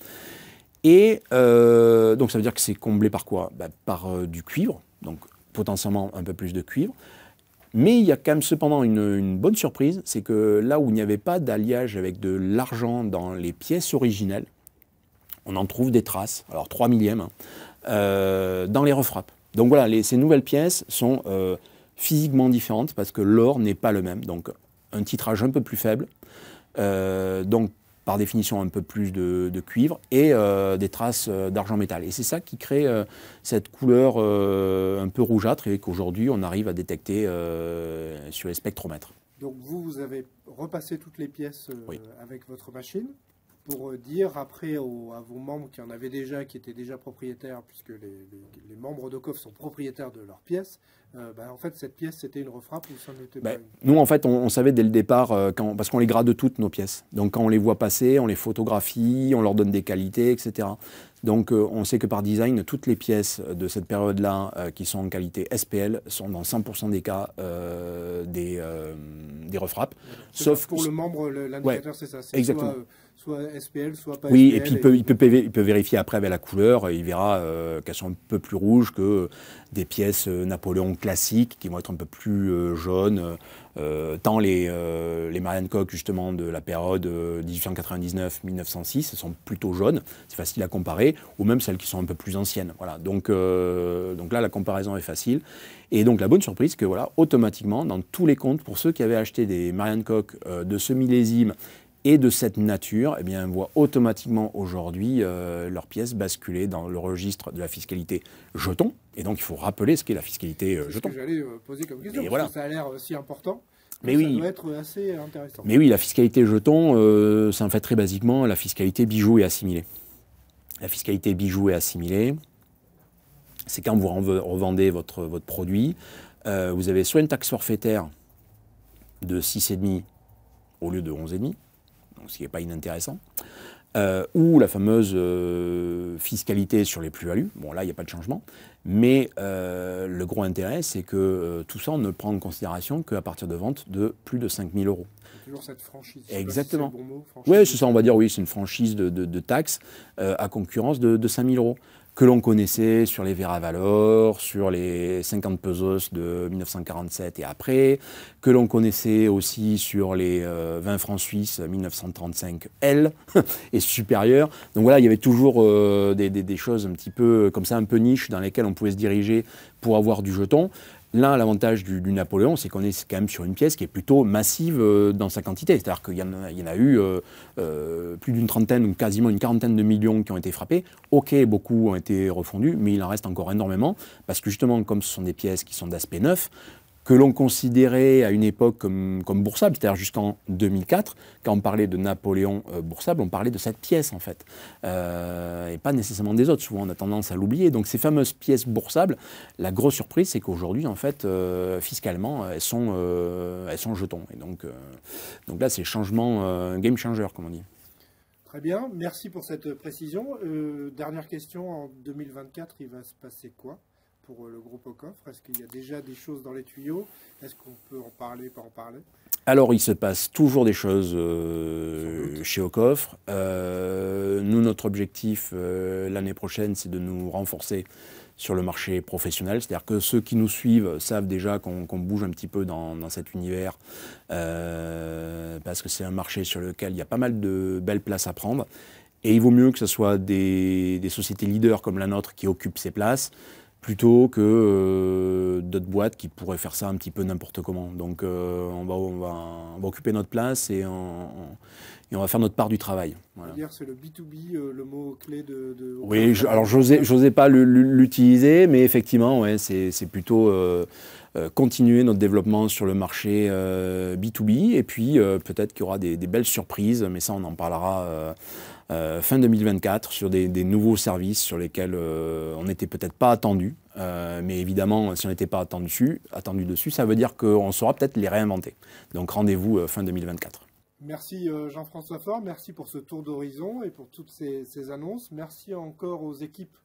Et donc ça veut dire que c'est comblé par quoi? Par du cuivre, donc potentiellement un peu plus de cuivre. Mais il y a quand même cependant une bonne surprise, c'est que là où il n'y avait pas d'alliage avec de l'argent dans les pièces originelles, on en trouve des traces, alors 3 millièmes, dans les refrappes. Donc voilà, ces nouvelles pièces sont physiquement différentes parce que l'or n'est pas le même. Donc un titrage un peu plus faible, donc par définition un peu plus de cuivre et des traces d'argent métal. Et c'est ça qui crée cette couleur un peu rougeâtre et qu'aujourd'hui on arrive à détecter sur les spectromètres. Donc vous avez repassé toutes les pièces oui. avec votre machine pour dire après à vos membres qui en avaient déjà, qui étaient déjà propriétaires, puisque les membres de COF sont propriétaires de leurs pièces, en fait cette pièce c'était une refrappe ou ça n'était pas une... Nous en fait on savait dès le départ, parce qu'on les grade toutes nos pièces. Donc quand on les voit passer, on les photographie, on leur donne des qualités, etc. Donc on sait que par design, toutes les pièces de cette période-là qui sont en qualité SPL sont dans 100% des cas des refrappes. Sauf pour le membre, l'indicateur c'est ça. Exactement. Soit SPL, soit pas oui, SPL. Et puis il peut vérifier après avec la couleur, il verra qu'elles sont un peu plus rouges que des pièces Napoléon classiques qui vont être un peu plus jaunes. Tant les Marianne Koch justement de la période 1899-1906 sont plutôt jaunes, c'est facile à comparer, ou même celles qui sont un peu plus anciennes. Voilà. Donc là la comparaison est facile. Et donc la bonne surprise que voilà, automatiquement dans tous les comptes, pour ceux qui avaient acheté des Marianne Koch de ce millésime et de cette nature, eh bien, on voit automatiquement aujourd'hui leurs pièces basculer dans le registre de la fiscalité jeton. Et donc, il faut rappeler ce qu'est la fiscalité jeton. C'est ce que j'allais poser comme question, parce que ça a l'air si important. Mais ça oui. doit être assez intéressant. Mais oui, la fiscalité jeton, c'est en fait très basiquement la fiscalité bijoux et assimilés. La fiscalité bijoux et assimilés, c'est quand vous revendez votre produit, vous avez soit une taxe forfaitaire de 6,5 au lieu de 11,5, ce qui n'est pas inintéressant, ou la fameuse fiscalité sur les plus-values. Bon, là, il n'y a pas de changement. Mais le gros intérêt, c'est que tout ça, on ne prend en considération qu'à partir de vente de plus de 5 000 €. C'est toujours cette franchise. Exactement. Si c'est le bon mot, oui, c'est ça, on va dire, oui, c'est une franchise de taxes à concurrence de 5 000 €. que l'on connaissait sur les Vera Valor, sur les 50 pesos de 1947 et après, que l'on connaissait aussi sur les 20 francs suisses 1935 L et supérieurs. Donc voilà, il y avait toujours des choses un petit peu comme ça, un peu niche, dans lesquelles on pouvait se diriger pour avoir du jeton. Là, l'avantage du Napoléon, c'est qu'on est quand même sur une pièce qui est plutôt massive dans sa quantité. C'est-à-dire qu'il y en a eu plus d'une trentaine ou quasiment une quarantaine de millions qui ont été frappés. Ok, beaucoup ont été refondus, mais il en reste encore énormément, parce que justement, comme ce sont des pièces qui sont d'aspect neuf, que l'on considérait à une époque comme boursables, c'est-à-dire jusqu'en 2004, quand on parlait de Napoléon boursable, on parlait de cette pièce en fait, et pas nécessairement des autres. Souvent on a tendance à l'oublier. Donc ces fameuses pièces boursables, la grosse surprise c'est qu'aujourd'hui en fait, fiscalement, elles sont jetons. Et donc là c'est changement, game changer comme on dit. Très bien, merci pour cette précision. Dernière question, en 2024, il va se passer quoi pour le groupe Ocoffre? Est-ce qu'il y a déjà des choses dans les tuyaux? Est-ce qu'on peut en parler, pas en parler? Alors, il se passe toujours des choses chez Ocoffre. Nous, notre objectif l'année prochaine, c'est de nous renforcer sur le marché professionnel. C'est-à-dire que ceux qui nous suivent savent déjà qu'on bouge un petit peu dans cet univers parce que c'est un marché sur lequel il y a pas mal de belles places à prendre. Et il vaut mieux que ce soit des sociétés leaders comme la nôtre qui occupent ces places plutôt que d'autres boîtes qui pourraient faire ça un petit peu n'importe comment. Donc on va occuper notre place et on va faire notre part du travail. Voilà. C'est le B2B, le mot-clé de... Oui, alors j'osais pas l'utiliser, mais effectivement, ouais, c'est plutôt continuer notre développement sur le marché B2B, et puis peut-être qu'il y aura des belles surprises, mais ça on en parlera fin 2024 sur des nouveaux services sur lesquels on n'était peut-être pas attendu, mais évidemment si on n'était pas attendu dessus, ça veut dire qu'on saura peut-être les réinventer. Donc rendez-vous fin 2024. Merci Jean-François Faure, merci pour ce tour d'horizon et pour toutes ces annonces. Merci encore aux équipes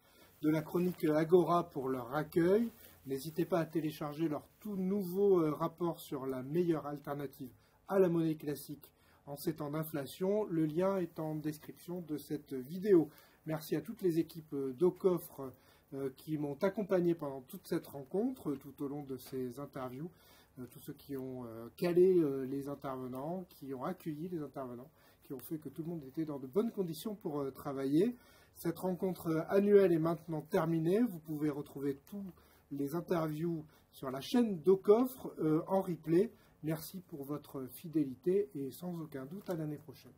de la chronique Agora pour leur accueil. N'hésitez pas à télécharger leur tout nouveau rapport sur la meilleure alternative à la monnaie classique en ces temps d'inflation. Le lien est en description de cette vidéo. Merci à toutes les équipes d'Ocoffre qui m'ont accompagné pendant toute cette rencontre, tout au long de ces interviews. Tous ceux qui ont calé les intervenants, qui ont accueilli les intervenants, qui ont fait que tout le monde était dans de bonnes conditions pour travailler. Cette rencontre annuelle est maintenant terminée. Vous pouvez retrouver tous les interviews sur la chaîne d'Ocoffre en replay. Merci pour votre fidélité et sans aucun doute à l'année prochaine.